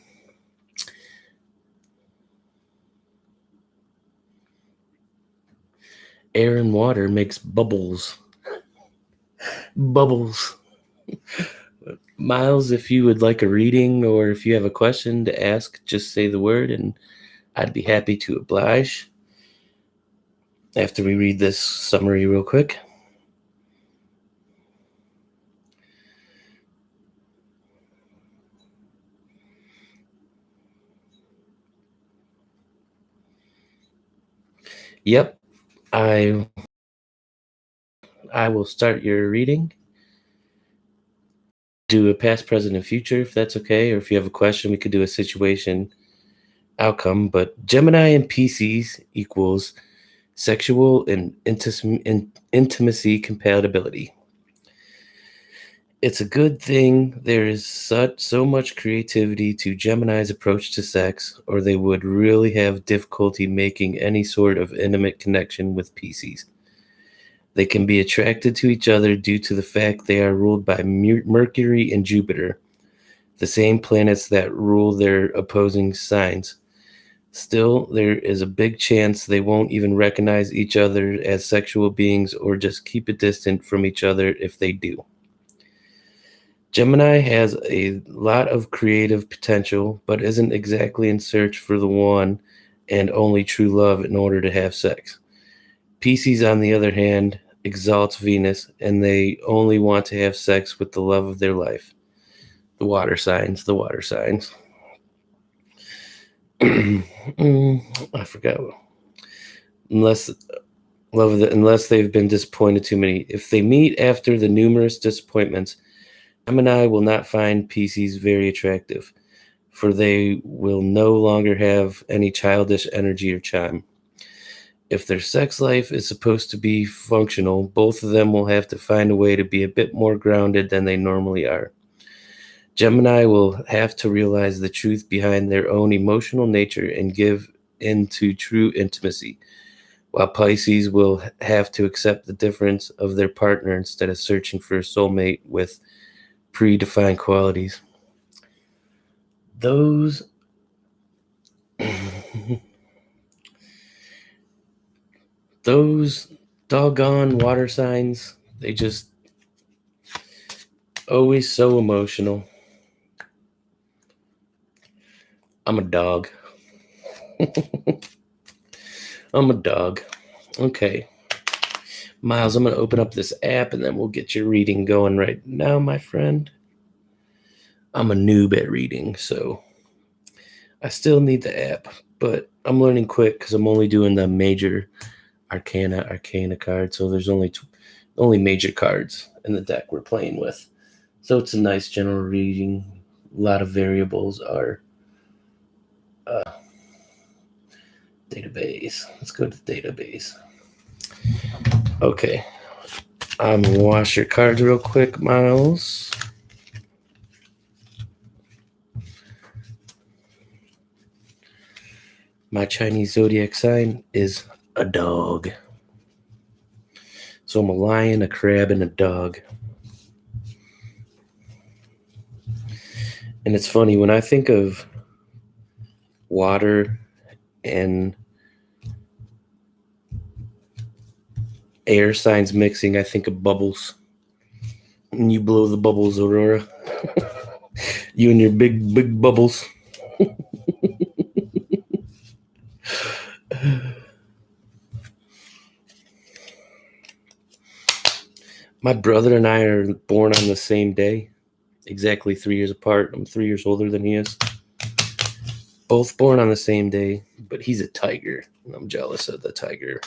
Air and water makes bubbles. Bubbles. Miles, if you would like a reading or if you have a question to ask, just say the word and I'd be happy to oblige. After we read this summary real quick. Yep, I will start your reading. Do a past, present, and future if that's okay, or if you have a question, we could do a situation outcome. But Gemini and Pisces equals sexual and intimacy compatibility. It's a good thing there is so much creativity to Gemini's approach to sex, or they would really have difficulty making any sort of intimate connection with Pisces. They can be attracted to each other due to the fact they are ruled by Mercury and Jupiter, the same planets that rule their opposing signs. Still, there is a big chance they won't even recognize each other as sexual beings or just keep a distance from each other if they do. Gemini has a lot of creative potential, but isn't exactly in search for the one and only true love in order to have sex. Pisces, on the other hand, exalts Venus, and they only want to have sex with the love of their life. The water signs. I forgot. Unless they've been disappointed too many. If they meet after the numerous disappointments, Gemini will not find Pisces very attractive, for they will no longer have any childish energy or charm. If their sex life is supposed to be functional, both of them will have to find a way to be a bit more grounded than they normally are. Gemini will have to realize the truth behind their own emotional nature and give in to true intimacy, while Pisces will have to accept the difference of their partner instead of searching for a soulmate with predefined qualities. Those doggone water signs, they just always so emotional. I'm a dog. I'm a dog. Okay. Miles, I'm going to open up this app and then we'll get your reading going right now, my friend. I'm a noob at reading, so I still need the app, but I'm learning quick because I'm only doing the major arcana card, so there's only major cards in the deck we're playing with. So it's a nice general reading. A lot of variables are database. Let's go to database. Okay. I'm going to wash your cards real quick, Miles. My Chinese zodiac sign is a dog. So I'm a lion, a crab, and a dog. And it's funny, when I think of water and air signs mixing, I think of bubbles. And you blow the bubbles, Aurora. You and your big bubbles. My brother and I are born on the same day, exactly 3 years apart. I'm 3 years older than he is. Both born on the same day, but he's a tiger, and I'm jealous of the tiger.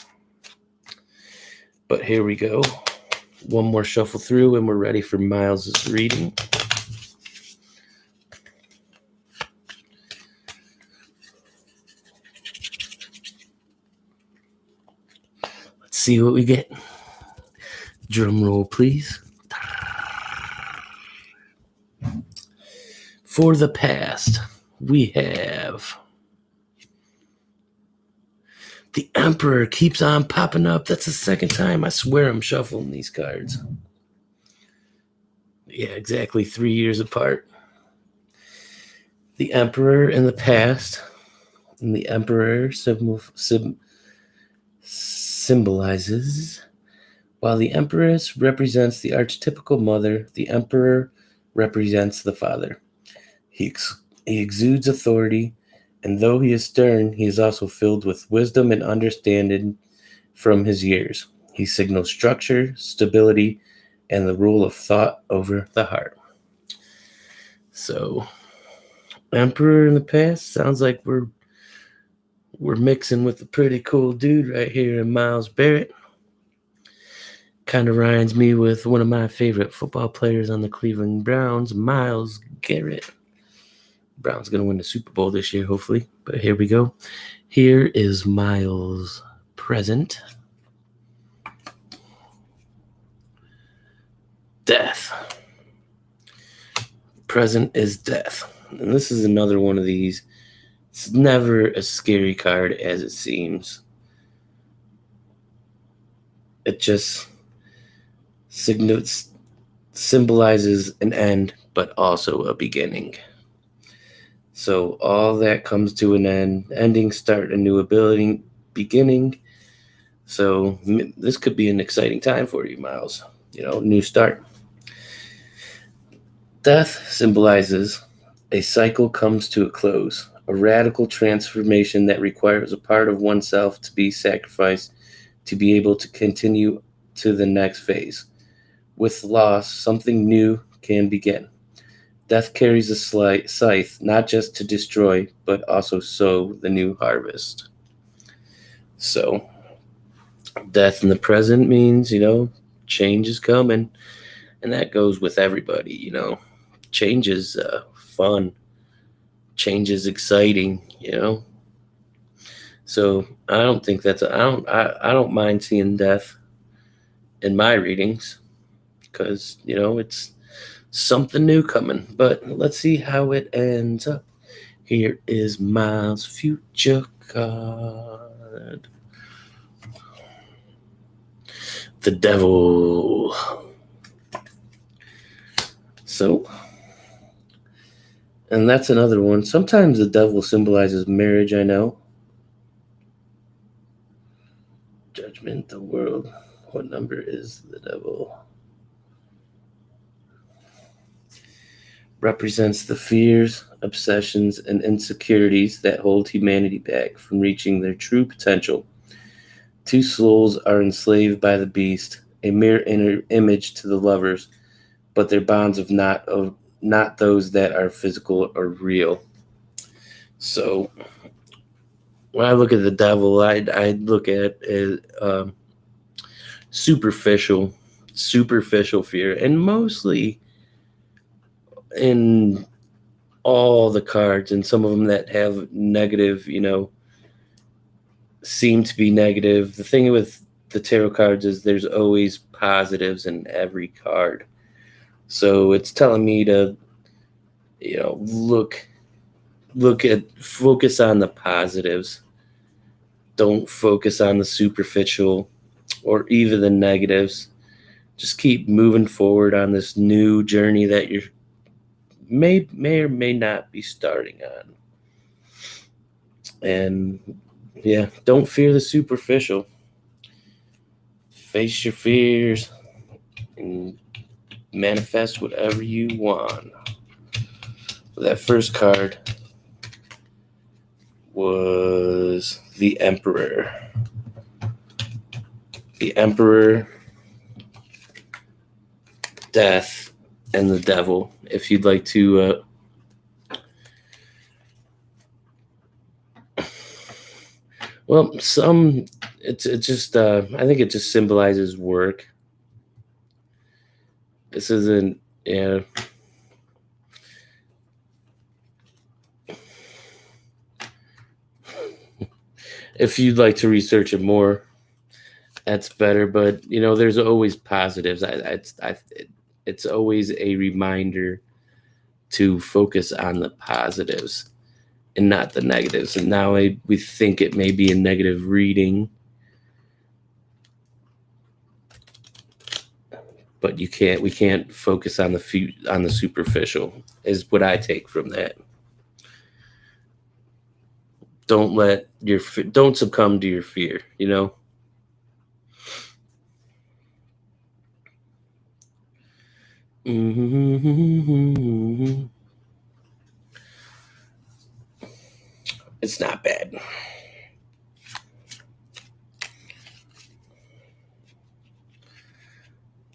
But here we go. One more shuffle through, and we're ready for Miles's reading. Let's see what we get. Drum roll, please. For the past, we have the Emperor keeps on popping up. That's the second time. I swear I'm shuffling these cards. Yeah, exactly 3 years apart. The Emperor in the past, and the Emperor symbolizes, while the Empress represents the archetypical mother, the Emperor represents the father. He exudes authority And though he is stern, he is also filled with wisdom and understanding from his years. He signals structure, stability, and the rule of thought over the heart. So, Emperor in the past sounds like we're mixing with a pretty cool dude right here in Miles Barrett. Kind of reminds me with one of my favorite football players on the Cleveland Browns, Myles Garrett. Browns going to win the Super Bowl this year, hopefully. But here we go. Here is Myles present. Death. Present is death. And this is another one of these. It's never a scary card as it seems. It just symbolizes an end, but also a beginning. So all that comes to an end. Ending, start a new ability, beginning. So this could be an exciting time for you, Miles. New start. Death symbolizes a cycle comes to a close, a radical transformation that requires a part of oneself to be sacrificed to be able to continue to the next phase. With loss, something new can begin. Death carries a scythe not just to destroy, but also sow the new harvest. So, death in the present means, change is coming. And that goes with everybody, Change is fun. Change is exciting, So I don't think I don't mind seeing death in my readings because, it's something new coming. But let's see how it ends up. Here is Miles' future card. The Devil. So, and that's another one. Sometimes the devil symbolizes marriage, I know. Judgment, the world. What number is the devil? Represents the fears, obsessions, and insecurities that hold humanity back from reaching their true potential. Two souls are enslaved by the beast, a mere image to the lovers, but their bonds of not those that are physical or real. So when I look at the devil, I look at it superficial fear, and mostly in all the cards, and some of them that have negative, seem to be negative. The thing with the tarot cards is there's always positives in every card. So it's telling me to, focus on the positives. Don't focus on the superficial or even the negatives. Just keep moving forward on this new journey that you may or may not be starting on. And yeah, don't fear the superficial. Face your fears and manifest whatever you want. That first card was the Emperor. The Emperor, Death, and the Devil. If you'd like to it's just I think it just symbolizes work. This isn't if you'd like to research it more, that's better. But there's always positives. It's always a reminder to focus on the positives and not the negatives. And now we think it may be a negative reading, but we can't focus on the superficial, is what I take from that. Don't succumb to your fear, It's not bad.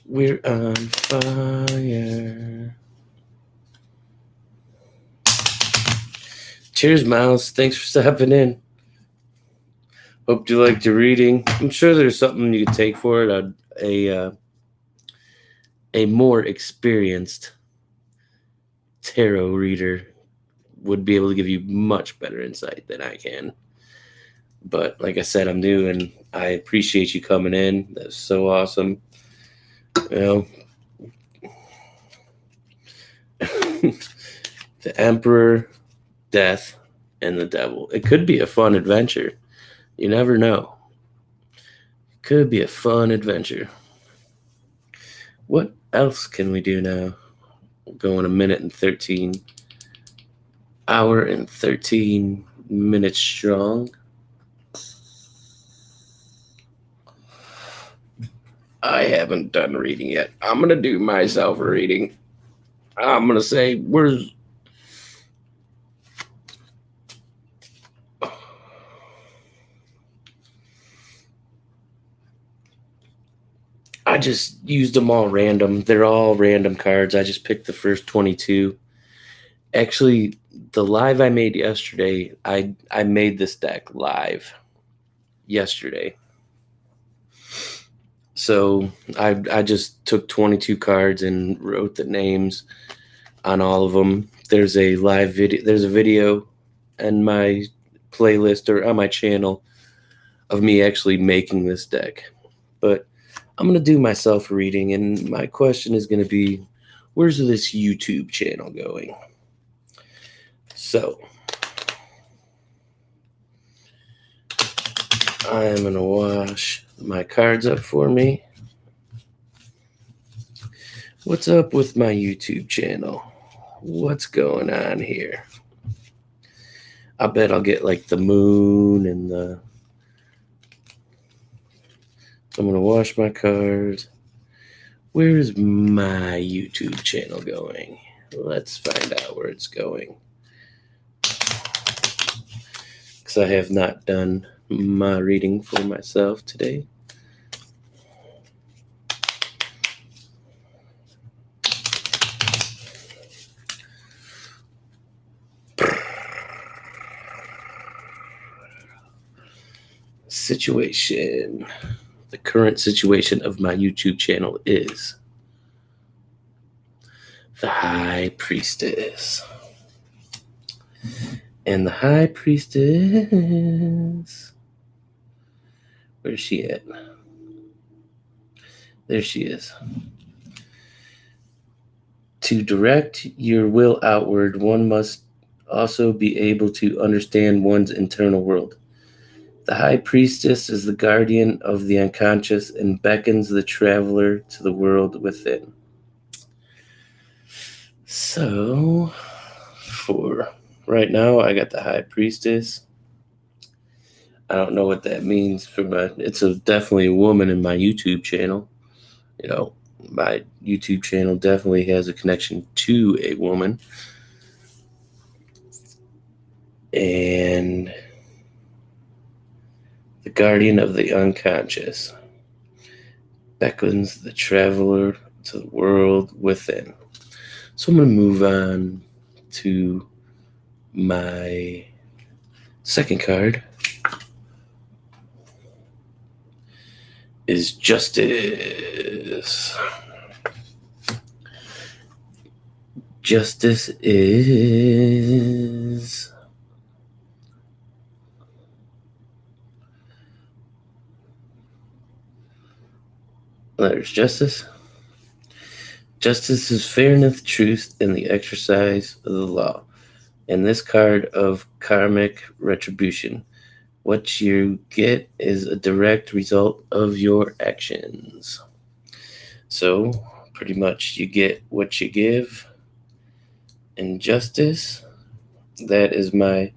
We're on fire. Cheers, Miles. Thanks for stopping in. Hope you liked your reading. I'm sure there's something you could take for it. A more experienced tarot reader would be able to give you much better insight than I can. But like I said, I'm new, and I appreciate you coming in. That's so awesome. You know, the Emperor, Death, and the Devil. It could be a fun adventure. You never know. It could be a fun adventure. What else can we do now? We're going 1:13. Hour and 13 minutes strong. I haven't done reading yet. I'm going to do myself a reading. I'm going to say, I just used them all random. They're all random cards. I just picked the first 22. Actually, the live I made yesterday, I made this deck live yesterday. So I just took 22 cards and wrote the names on all of them. There's a live video. There's a video in my playlist or on my channel of me actually making this deck. But I'm going to do myself a reading, and my question is going to be, where's this YouTube channel going? So I'm going to wash my cards up for me. What's up with my YouTube channel? What's going on here? I bet I'll get like the moon and the... I'm going to wash my cards. Where's my YouTube channel going? Let's find out where it's going. Because I have not done my reading for myself today. Situation. The current situation of my YouTube channel is the High Priestess. And the High Priestess... Where's she at? There she is. To direct your will outward, one must also be able to understand one's internal world. The High Priestess is the guardian of the unconscious and beckons the traveler to the world within. So, for right now, I got the High Priestess. I don't know what that means for it's definitely a woman in my YouTube channel. You know, my YouTube channel definitely has a connection to a woman. And the guardian of the unconscious beckons the traveler to the world within. So I'm going to move on to my second card. Is Justice. Justice is... There's Justice. Justice is fairness, truth, and the exercise of the law. And this card of karmic retribution. What you get is a direct result of your actions. So, pretty much you get what you give. And justice, that is the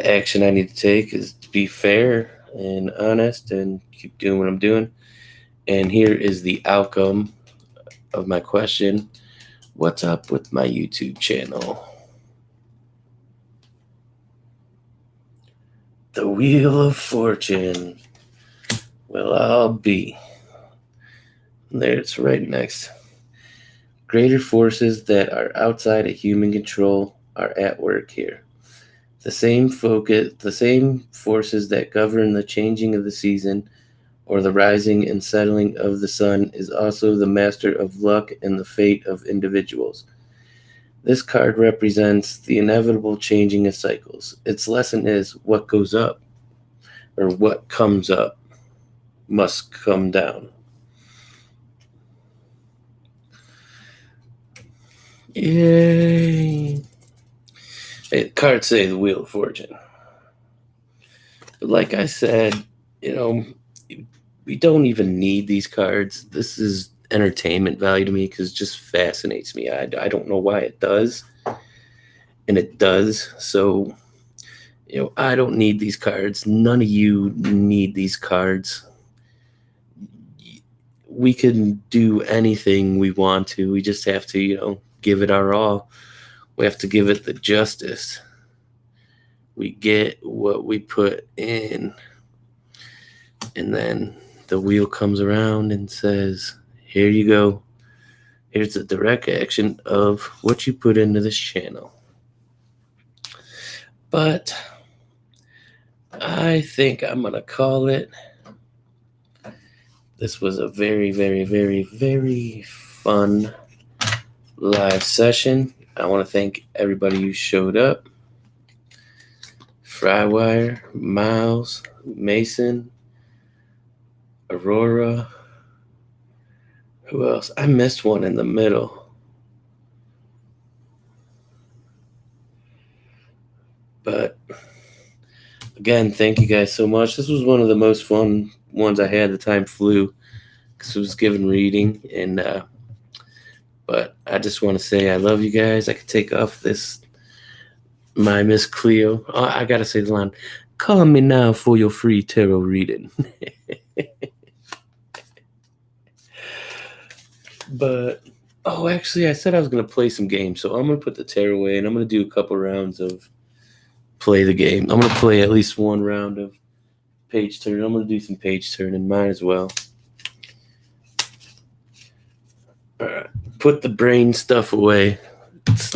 action I need to take is to be fair and honest and keep doing what I'm doing. And here is the outcome of my question. What's up with my YouTube channel? The Wheel of Fortune. Well, I'll be. There, it's right next. Greater forces that are outside of human control are at work here. The same forces that govern the changing of the season or the rising and settling of the sun is also the master of luck and the fate of individuals. This card represents the inevitable changing of cycles. Its lesson is what goes up, or what comes up, must come down. Yay! Cards say the Wheel of Fortune. But like I said, we don't even need these cards. This is entertainment value to me because it just fascinates me. I don't know why it does. And it does. So, I don't need these cards. None of you need these cards. We can do anything we want to. We just have to, give it our all. We have to give it the justice. We get what we put in. And then the wheel comes around and says, here you go. Here's the direct action of what you put into this channel. But I think I'm going to call it. This was a very, very, very, very fun live session. I want to thank everybody who showed up. Frywire, Miles, Mason, Aurora. Who else? I missed one in the middle. But again, thank you guys so much. This was one of the most fun ones I had. The time flew because it was given reading. But I just want to say I love you guys. I could take off my Miss Cleo. Oh, I got to say the line. Call me now for your free tarot reading. But, actually, I said I was going to play some games. So I'm going to put the tarot away and I'm going to do a couple rounds of play the game. I'm going to play at least one round of page turn. I'm going to do some page turning. Might as well. All right. Put the brain stuff away. It's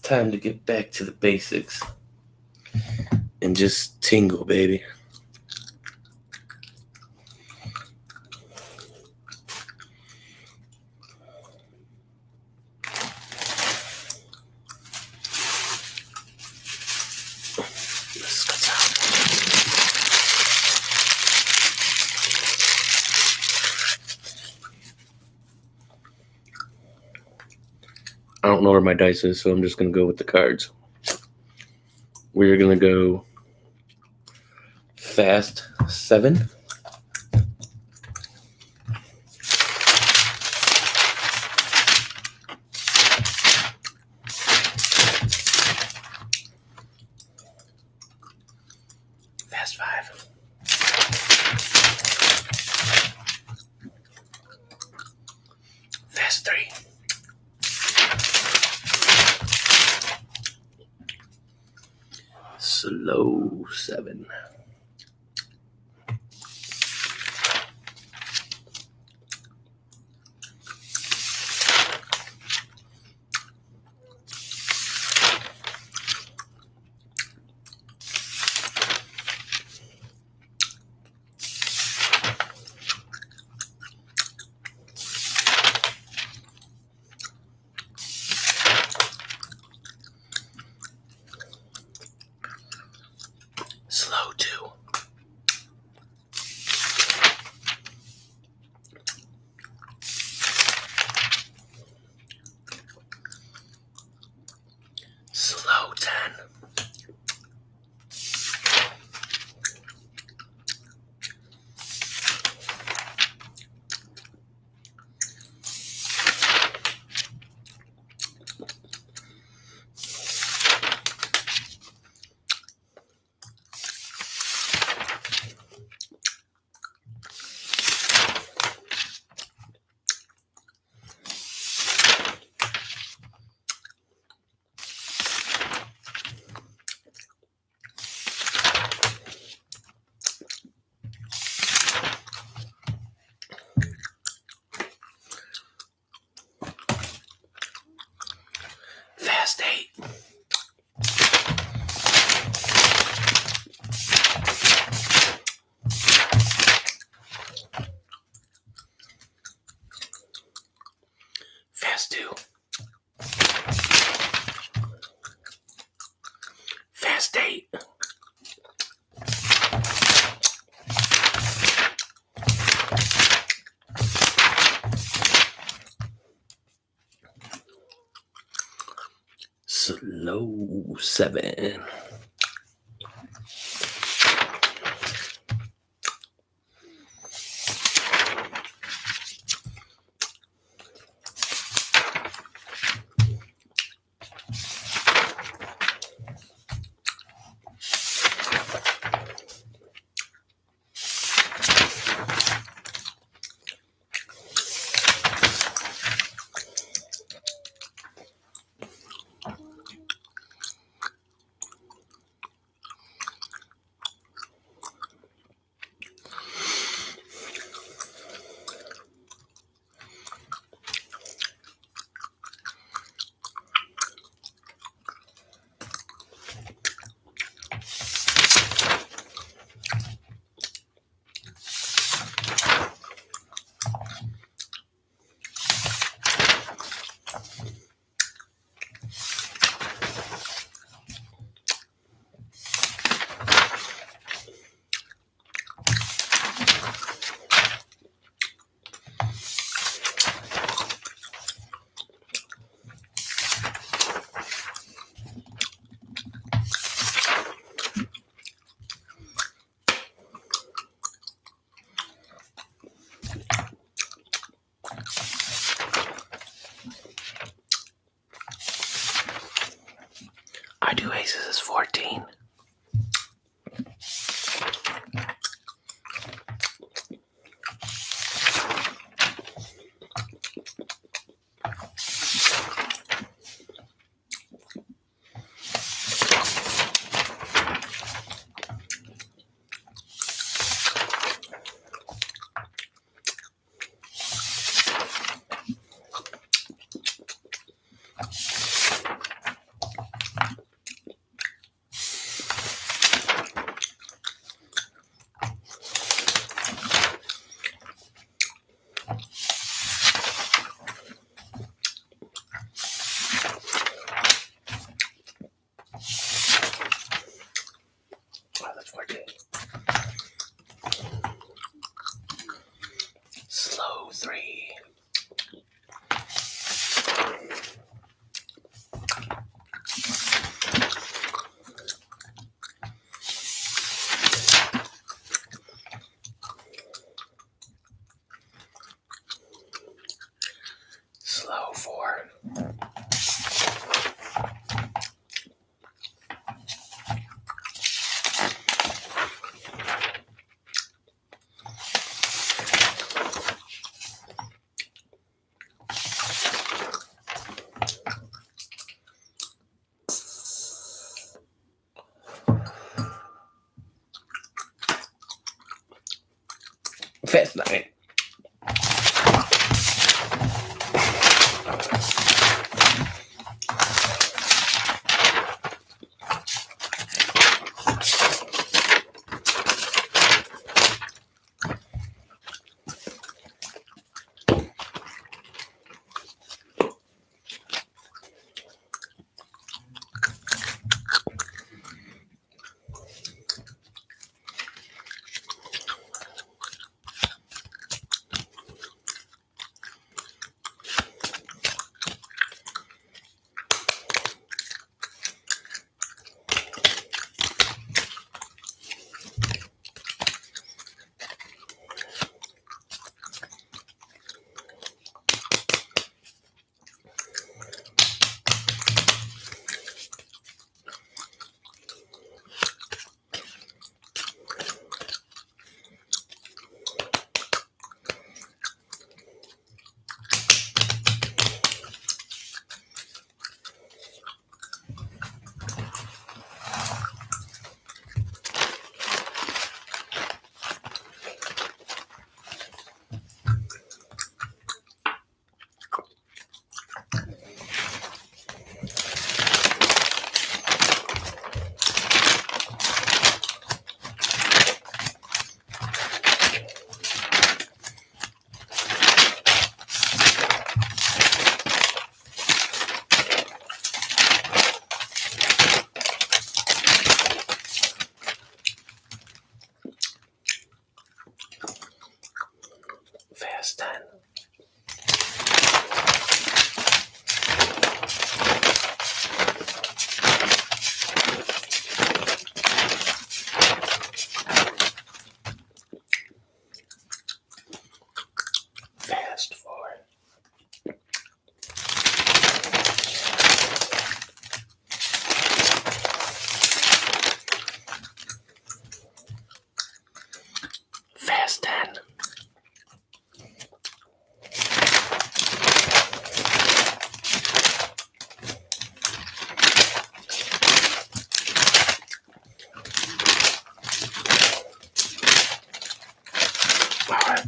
time to get back to the basics and just tingle, baby. I don't know where my dice is, so I'm just going to go with the cards. We're going to go fast 7. Fast 5. Fast 3. Slow 7. Slow 2. Slow 7. I do aces as 14. Oh, that's 14. Slow 3. Slow 4. Fifth night.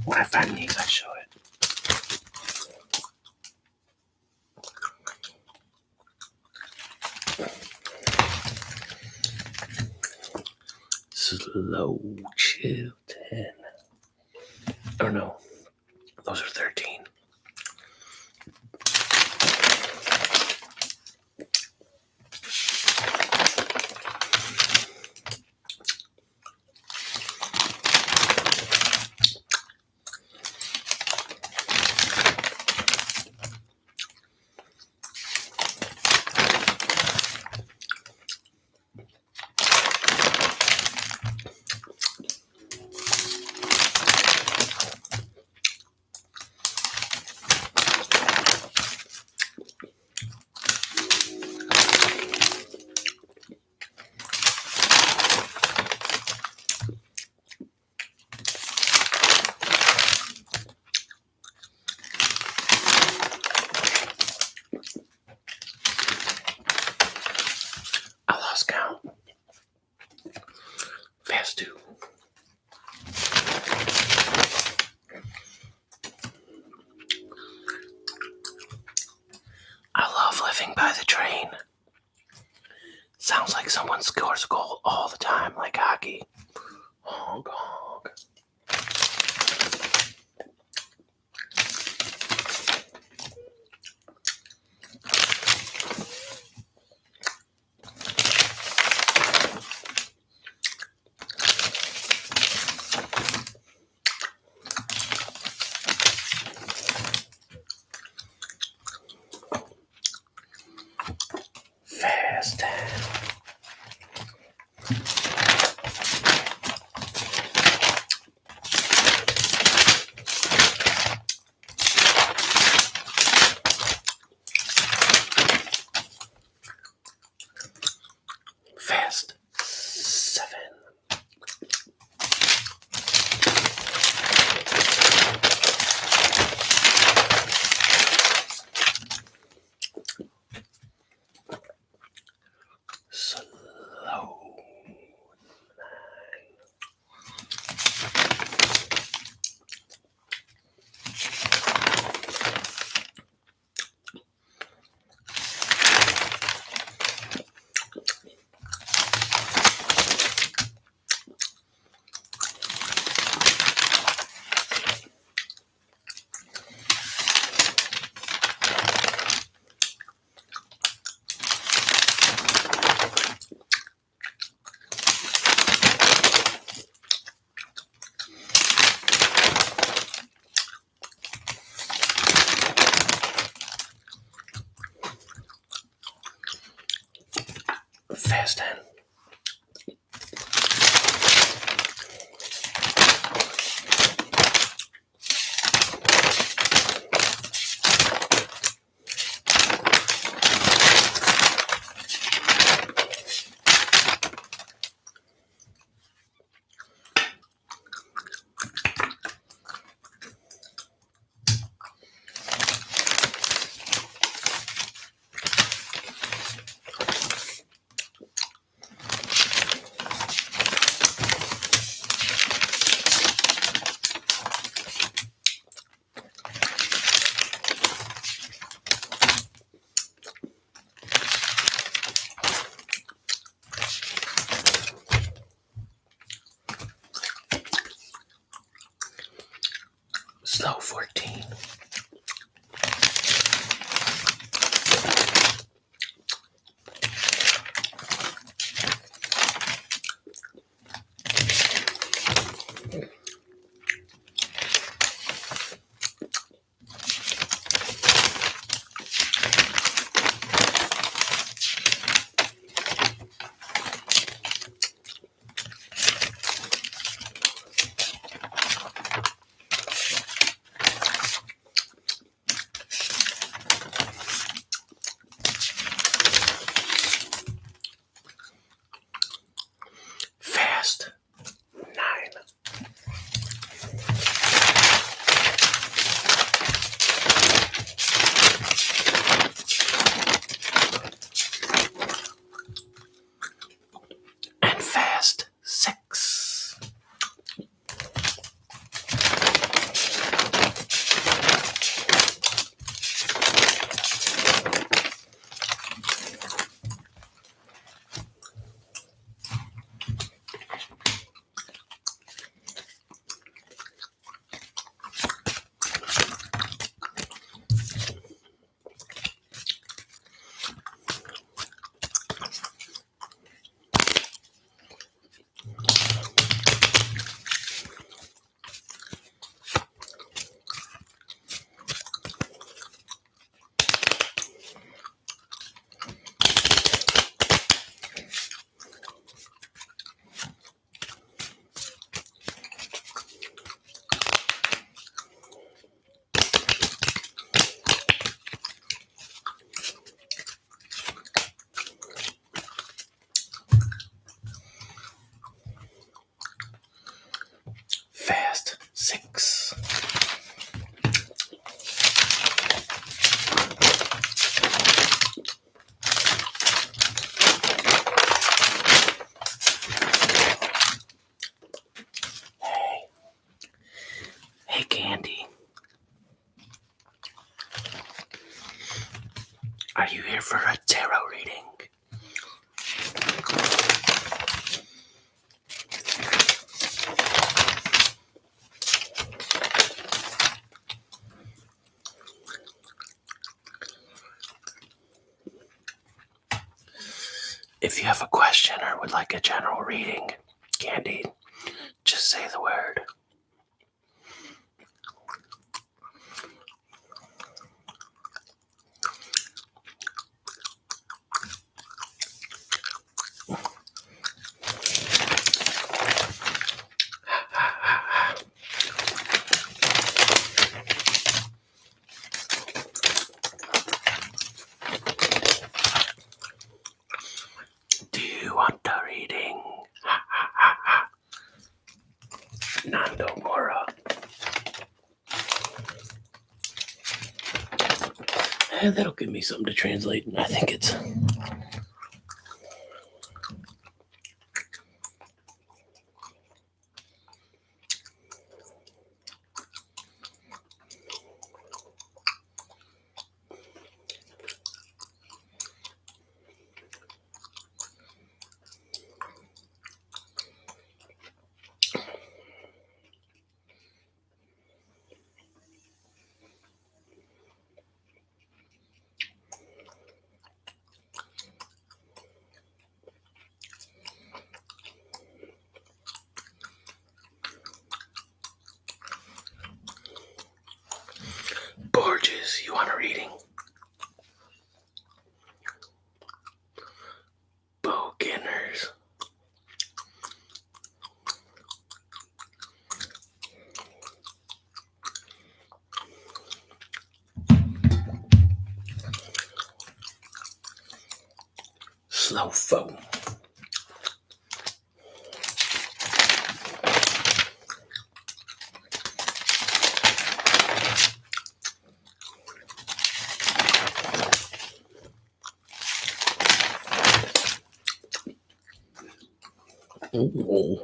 When I find these, I show it. Slow chill 10. Oh no, those are 13. I lost count. Fast 2. I love living by the train. Sounds like someone scores a goal all the time, like hockey. Honk, honk. Fast 10. Fast 7. Slow 9. Fast 10. Slow 14. Fast 9. And fast 6. 6. Hey, Candy. Are you here for a tarot reading? If you have a question or would like a general reading, Candy, just say the word. Do you want a reading? Nando Mora. That'll give me something to translate. I think it's... Borges, you want a reading? Beginners. Slow foam. Ooh.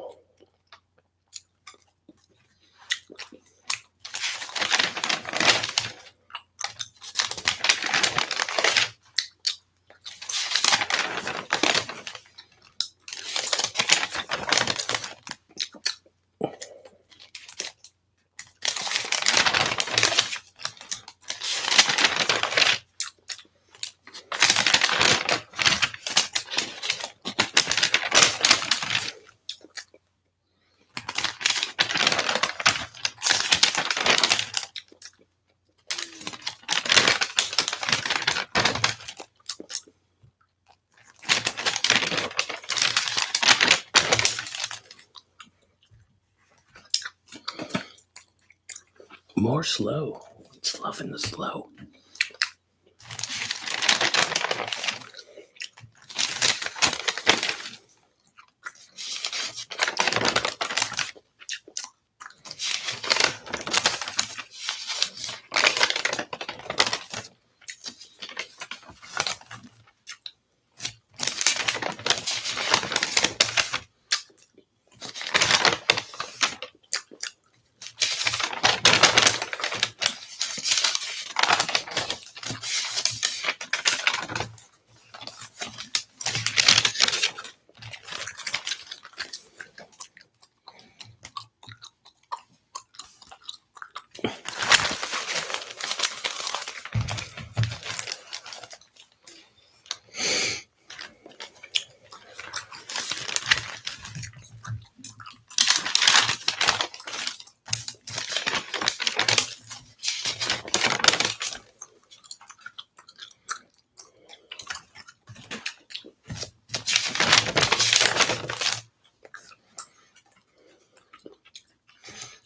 More slow. It's loving the slow.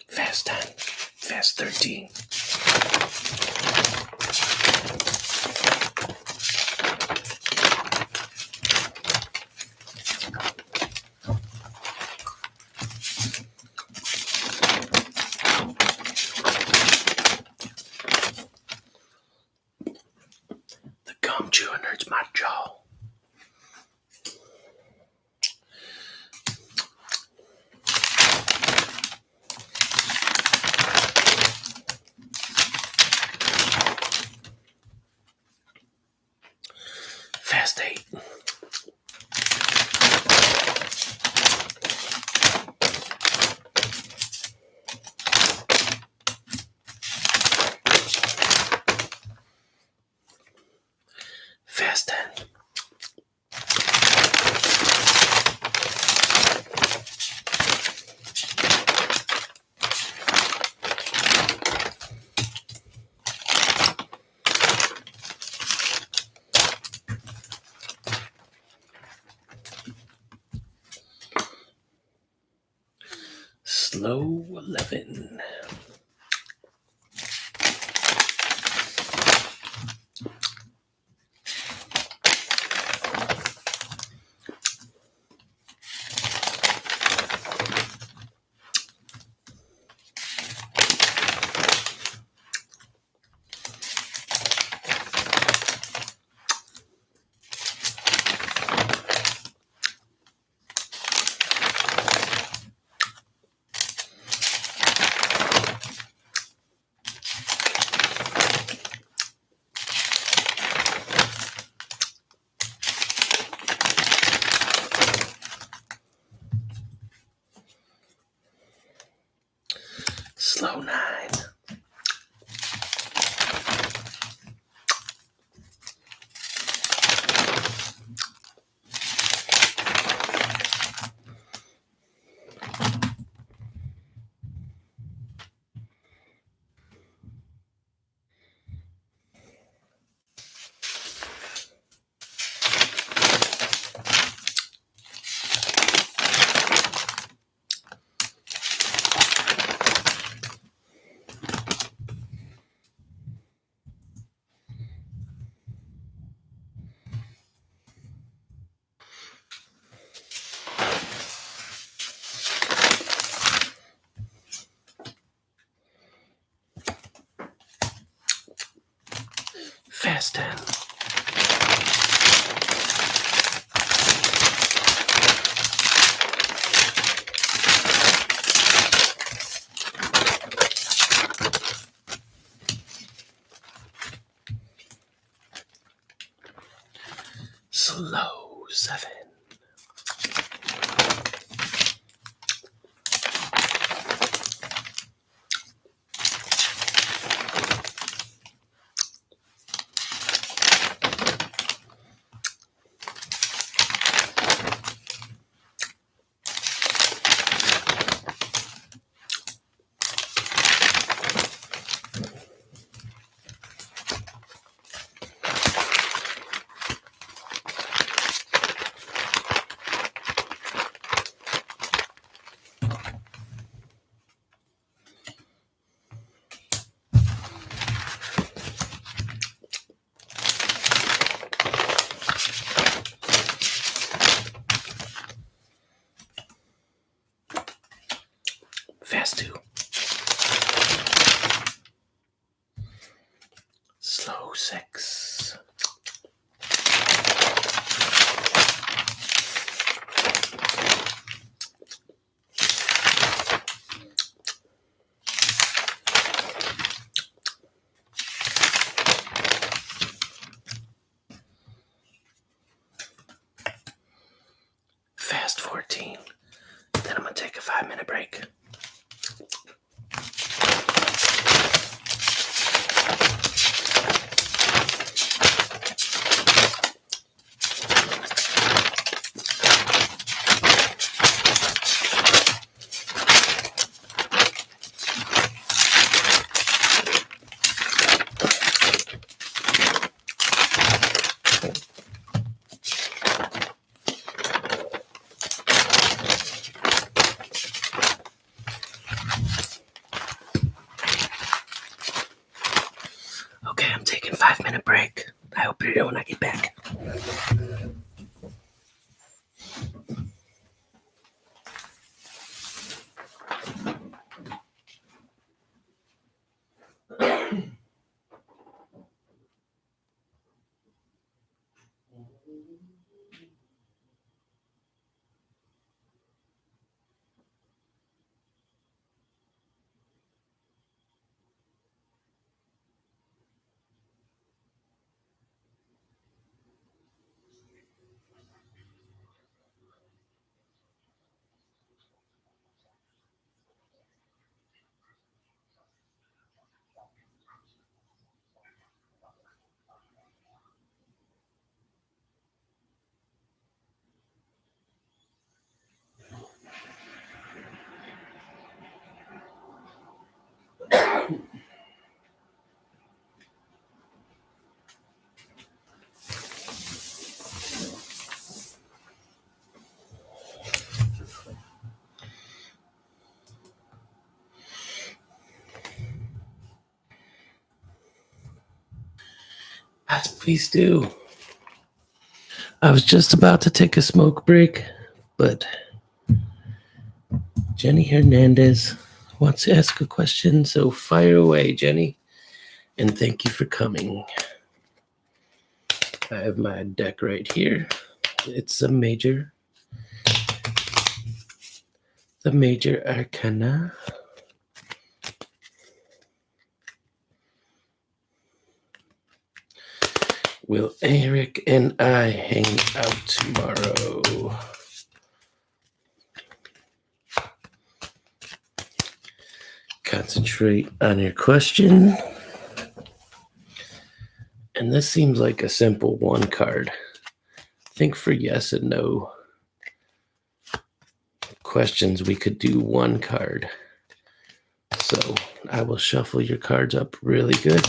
Fast 10. Fast 13. Slow 11. Slow 9. Fast 10. Slow 7. Fast 2. Slow 6. Fast 14. Then I'm going to take a 5-minute break. Okay, I'm taking a 5-minute break. I hope you're here when I get back. Yes, please do. I was just about to take a smoke break, but Jenny Hernandez wants to ask a question, so fire away, Jenny. And thank you for coming. I have my deck right here. It's the major arcana. Will Eric and I hang out tomorrow? Concentrate on your question. And this seems like a simple one card. Think for yes and no questions, we could do one card. So I will shuffle your cards up really good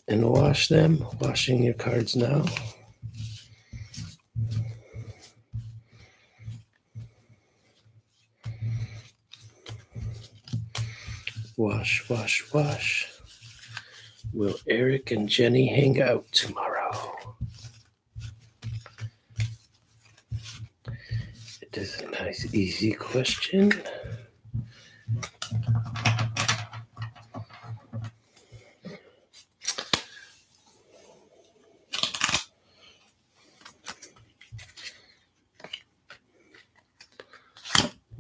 and wash them. Washing your cards now. Wash, wash, wash. Will Eric and Jenny hang out tomorrow? It is a nice, easy question.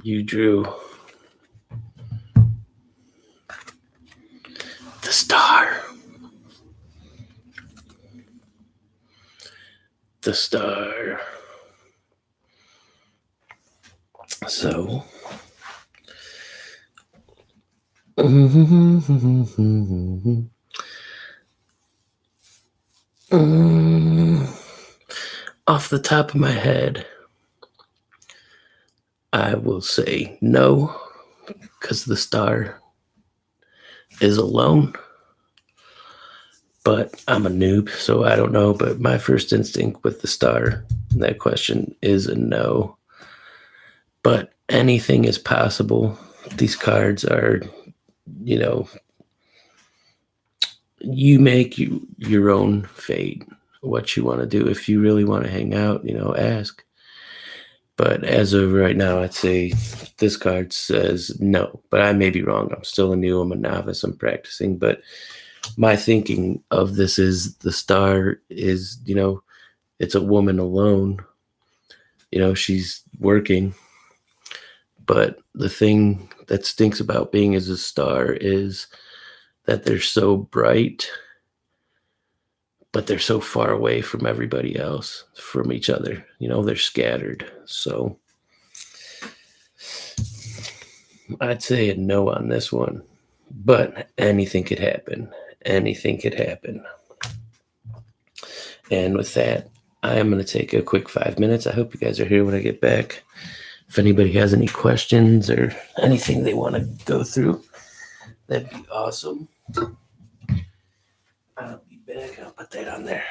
You drew the star. The star. So, off the top of my head, I will say no, because the star is alone. But I'm a noob, so I don't know. But my first instinct with the star, that question, is a no. But anything is possible. These cards are, you make your own fate, what you want to do. If you really want to hang out, ask. But as of right now, I'd say this card says no. But I may be wrong. I'm still I'm a novice, I'm practicing. But my thinking of this is the star is, it's a woman alone. She's working. But the thing that stinks about being as a star is that they're so bright, but they're so far away from everybody else, from each other. They're scattered. So I'd say a no on this one. But anything could happen. Anything could happen. And with that, I am going to take a quick 5 minutes. I hope you guys are here when I get back. If anybody has any questions or anything they want to go through, that'd be awesome. I'll be back. I'll put that on there.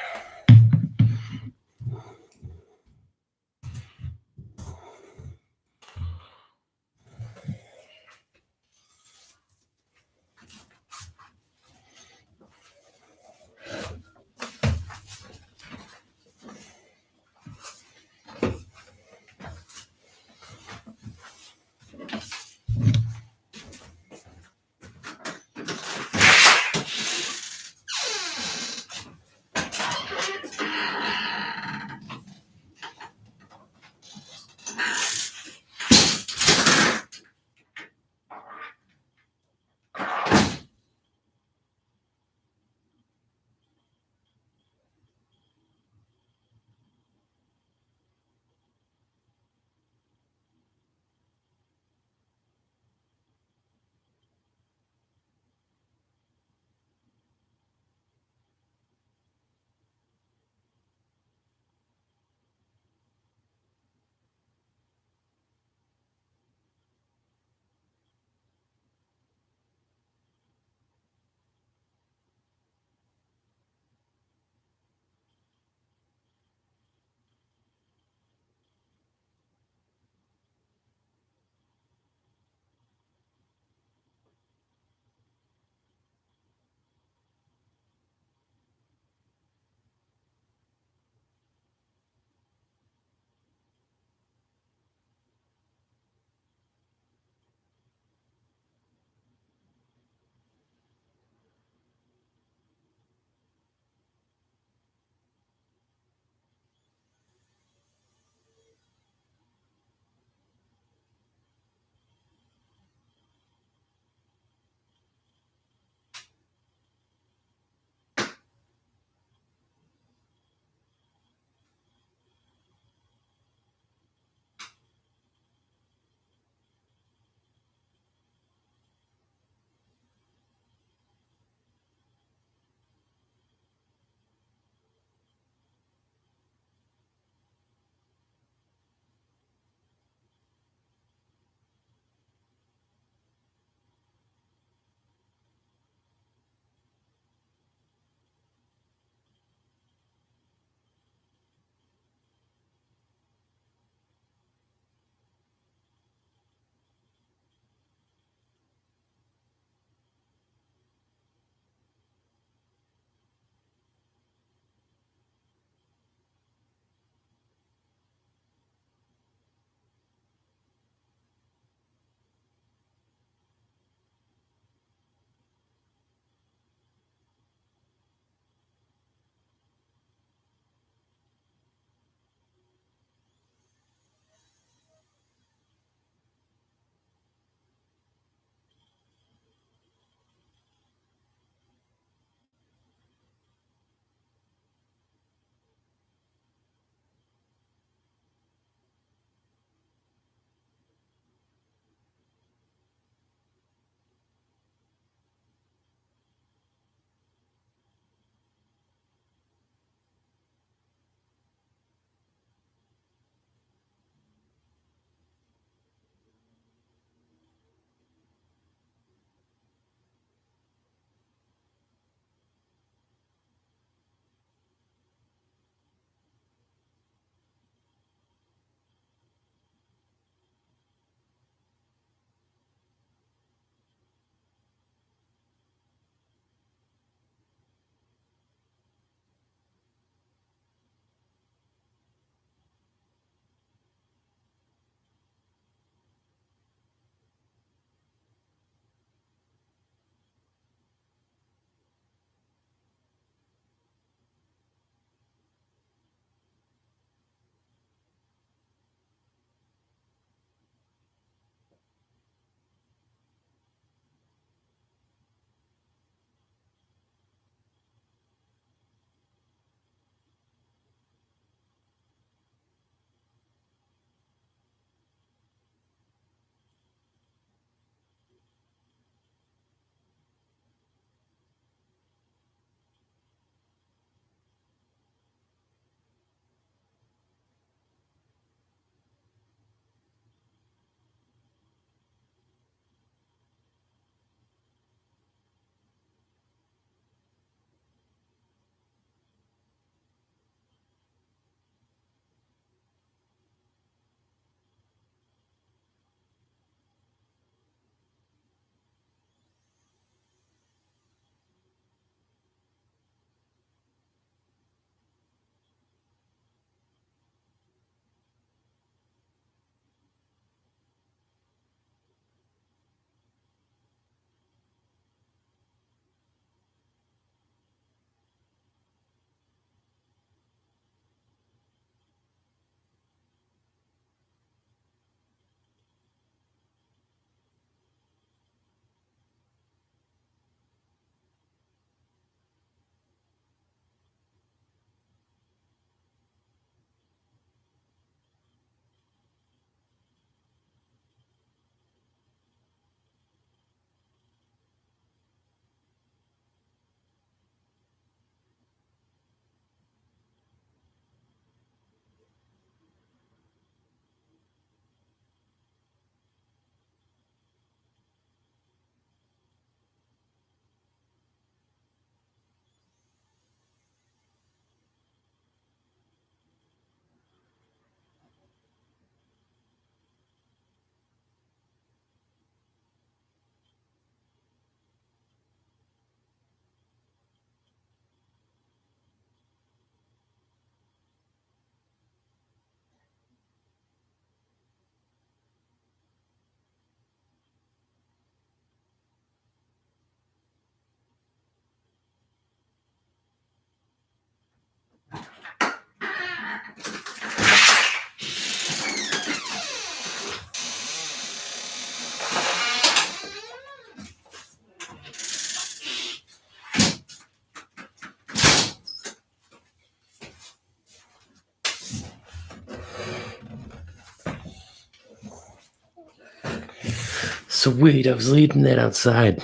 Sweet, I was leading that outside,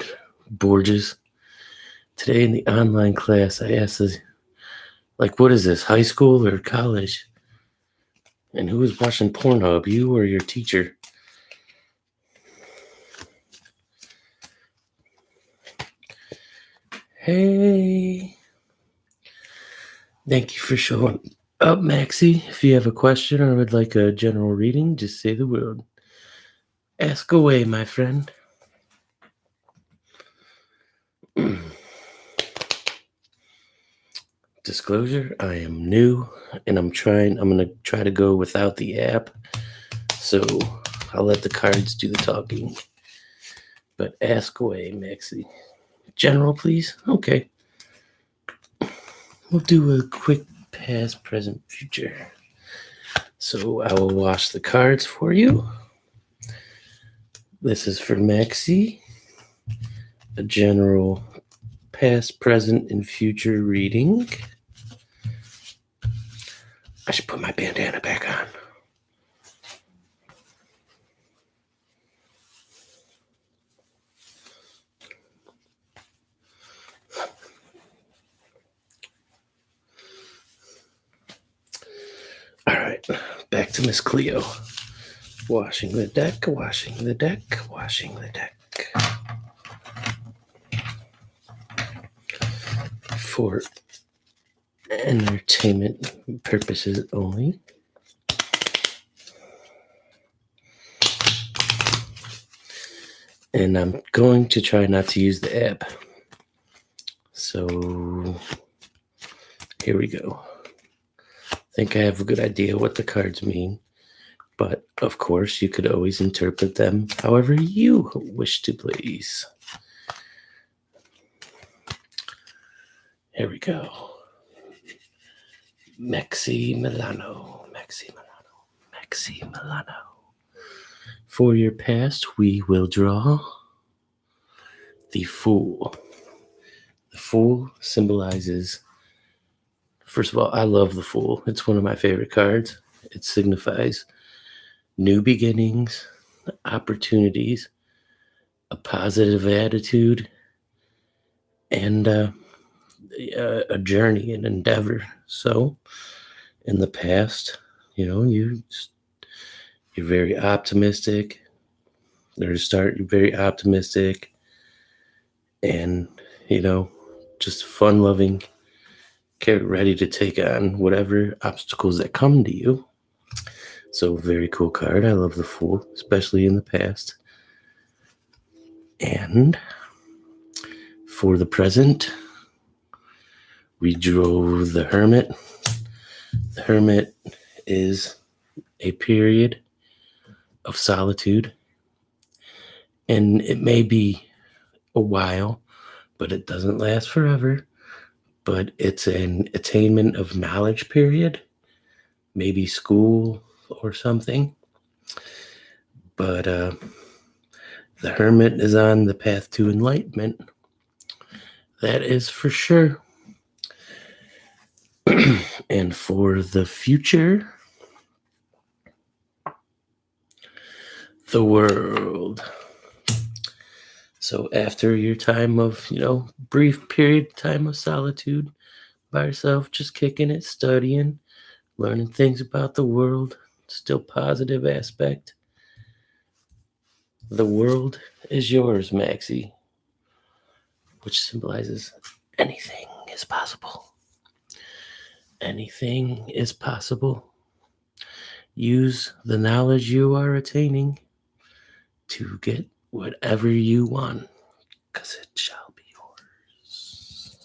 Borges. Today in the online class, I asked this, like, what is this, high school or college? And who was watching Pornhub, you or your teacher? Hey. Thank you for showing up, Maxie. If you have a question or would like a general reading, just say the word. Ask away, my friend. Disclosure, I am new and I'm going to try to go without the app. So I'll let the cards do the talking. But ask away, Maxie. General, please? Okay. We'll do a quick past, present, future. So I will wash the cards for you. This is for Maxie. A general past, present, and future reading. I should put my bandana back on. All right, back to Miss Cleo. Washing the deck, washing the deck, washing the deck. For entertainment purposes only. And I'm going to try not to use the app. So here we go. I think I have a good idea what the cards mean. But of course, you could always interpret them however you wish to please. Here we go. Maxi Milano. For your past, we will draw the Fool. The Fool symbolizes, first of all, I love the Fool. It's one of my favorite cards. It signifies new beginnings, opportunities, a positive attitude, and a journey, an endeavor. So, in the past, you're very optimistic. You're very optimistic, and just fun-loving, ready to take on whatever obstacles that come to you. So, very cool card. I love the Fool, especially in the past. And for the present, we drew the Hermit. The Hermit is a period of solitude, and it may be a while, but it doesn't last forever. But it's an attainment of knowledge period, maybe school or something. But the Hermit is on the path to enlightenment. That is for sure. And for the future, the World. So after your time of, brief period time of solitude by yourself, just kicking it, studying, learning things about the world, still positive aspect. The world is yours, Maxie, which symbolizes anything is possible. Anything is possible. Use the knowledge you are attaining to get whatever you want, because it shall be yours.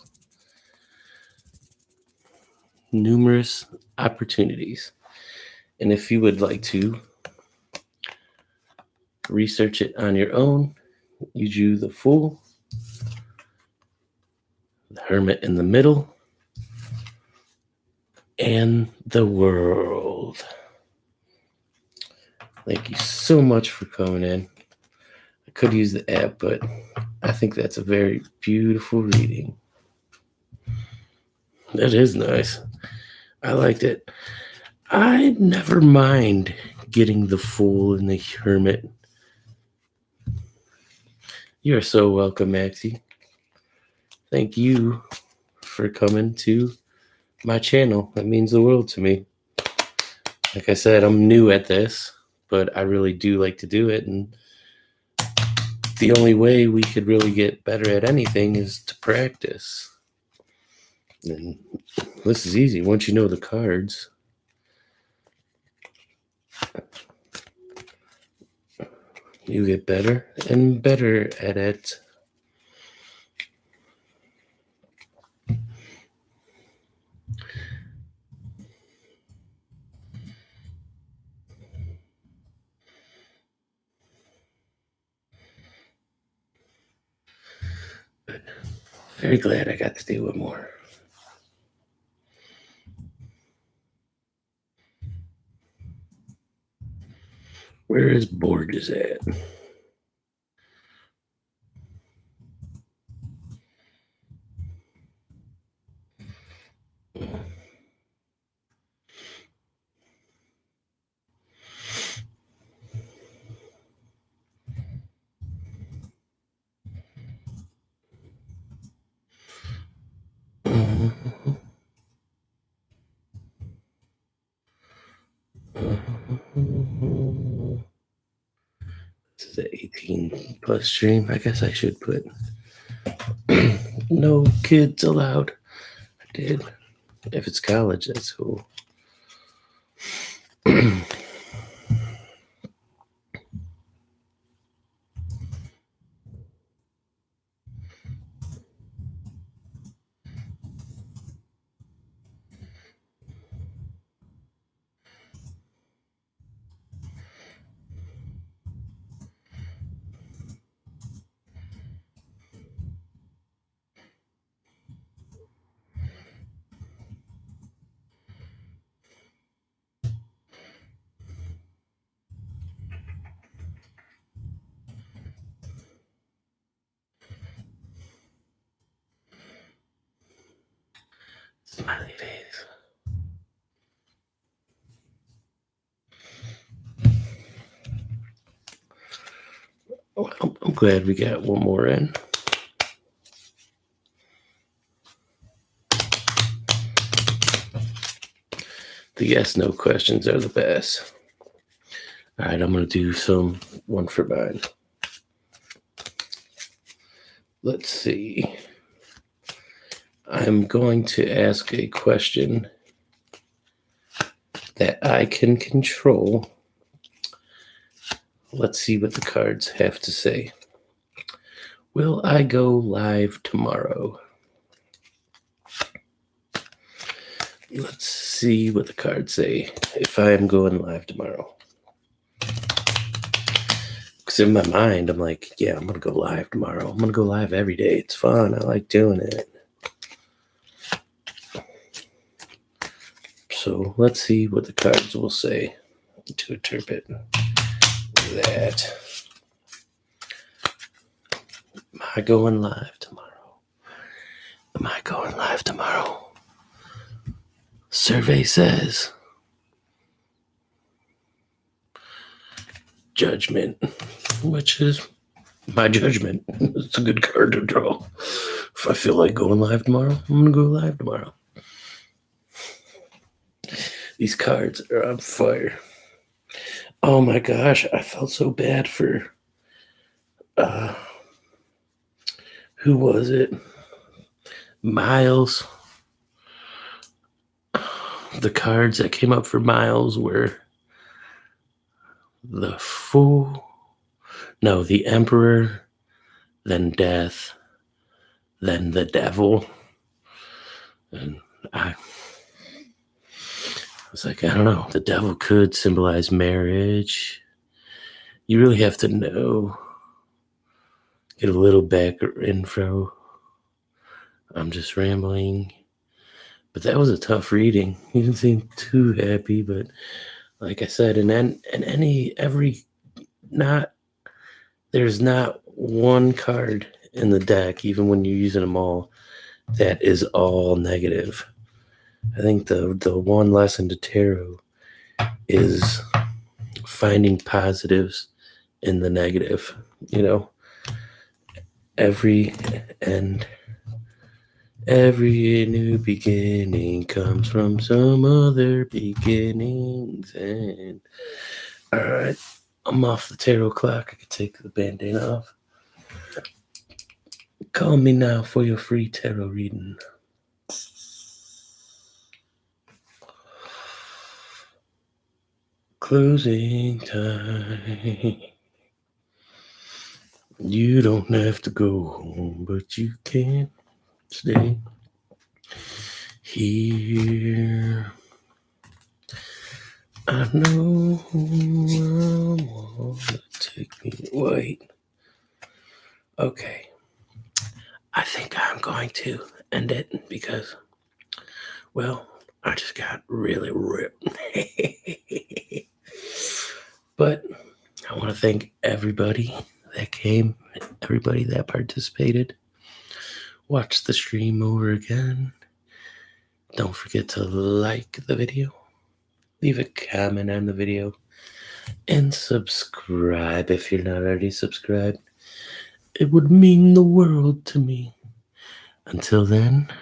Numerous opportunities. And if you would like to research it on your own, you drew the Fool, the Hermit in the middle, and the World. Thank you so much for coming in. I could use the app, but I think that's a very beautiful reading. That is nice. I liked it. I never mind getting the Fool and the Hermit You're so welcome, Maxie. Thank you for coming to my channel. That means the world to me. Like I said, I'm new at this, but I really do like to do it. And the only way we could really get better at anything is to practice. And this is easy. Once you know the cards, you get better and better at it. But very glad I got to do it more. Where is Borges at? This is an 18 plus stream. I guess I should put no kids allowed. I did. If it's college, that's cool. Smiley face. Well, I'm glad we got one more in. The yes no questions are the best. All right, I'm going to do one for mine. Let's see. I'm going to ask a question that I can control. Let's see what the cards have to say. Will I go live tomorrow? Let's see what the cards say if I am going live tomorrow. Because in my mind, I'm like, yeah, I'm going to go live tomorrow. I'm going to go live every day. It's fun. I like doing it. So let's see what the cards will say to interpret that. Am I going live tomorrow? Am I going live tomorrow? Survey says Judgment, which is my judgment. It's a good card to draw. If I feel like going live tomorrow, I'm going to go live tomorrow. These cards are on fire. Oh my gosh, I felt so bad for who was it? Miles. The cards that came up for Miles were the Fool, no, the Emperor, then Death, then the Devil. And I was like, I don't know, the devil could symbolize marriage. You really have to know, get a little back info. I'm just rambling. But that was a tough reading. You didn't seem too happy, but like I said, there's not one card in the deck, even when you're using them all, that is all negative. I think the one lesson to tarot is finding positives in the negative, Every end, every new beginning comes from some other beginnings. And all right, I'm off the tarot clock. I could take the band-aid off. Call me now for your free tarot reading. Closing time. You don't have to go home, but you can stay here. I know I want to take me. Wait. Okay. I think I'm going to end it because, well, I just got really ripped. But I want to thank everybody that came, everybody that participated. Watch the stream over again. Don't forget to like the video, leave a comment on the video, and subscribe if you're not already subscribed. It would mean the world to me. Until then,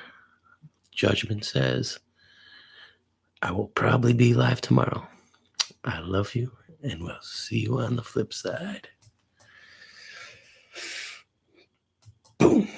Judgment says, I will probably be live tomorrow. I love you, and we'll see you on the flip side. Boom.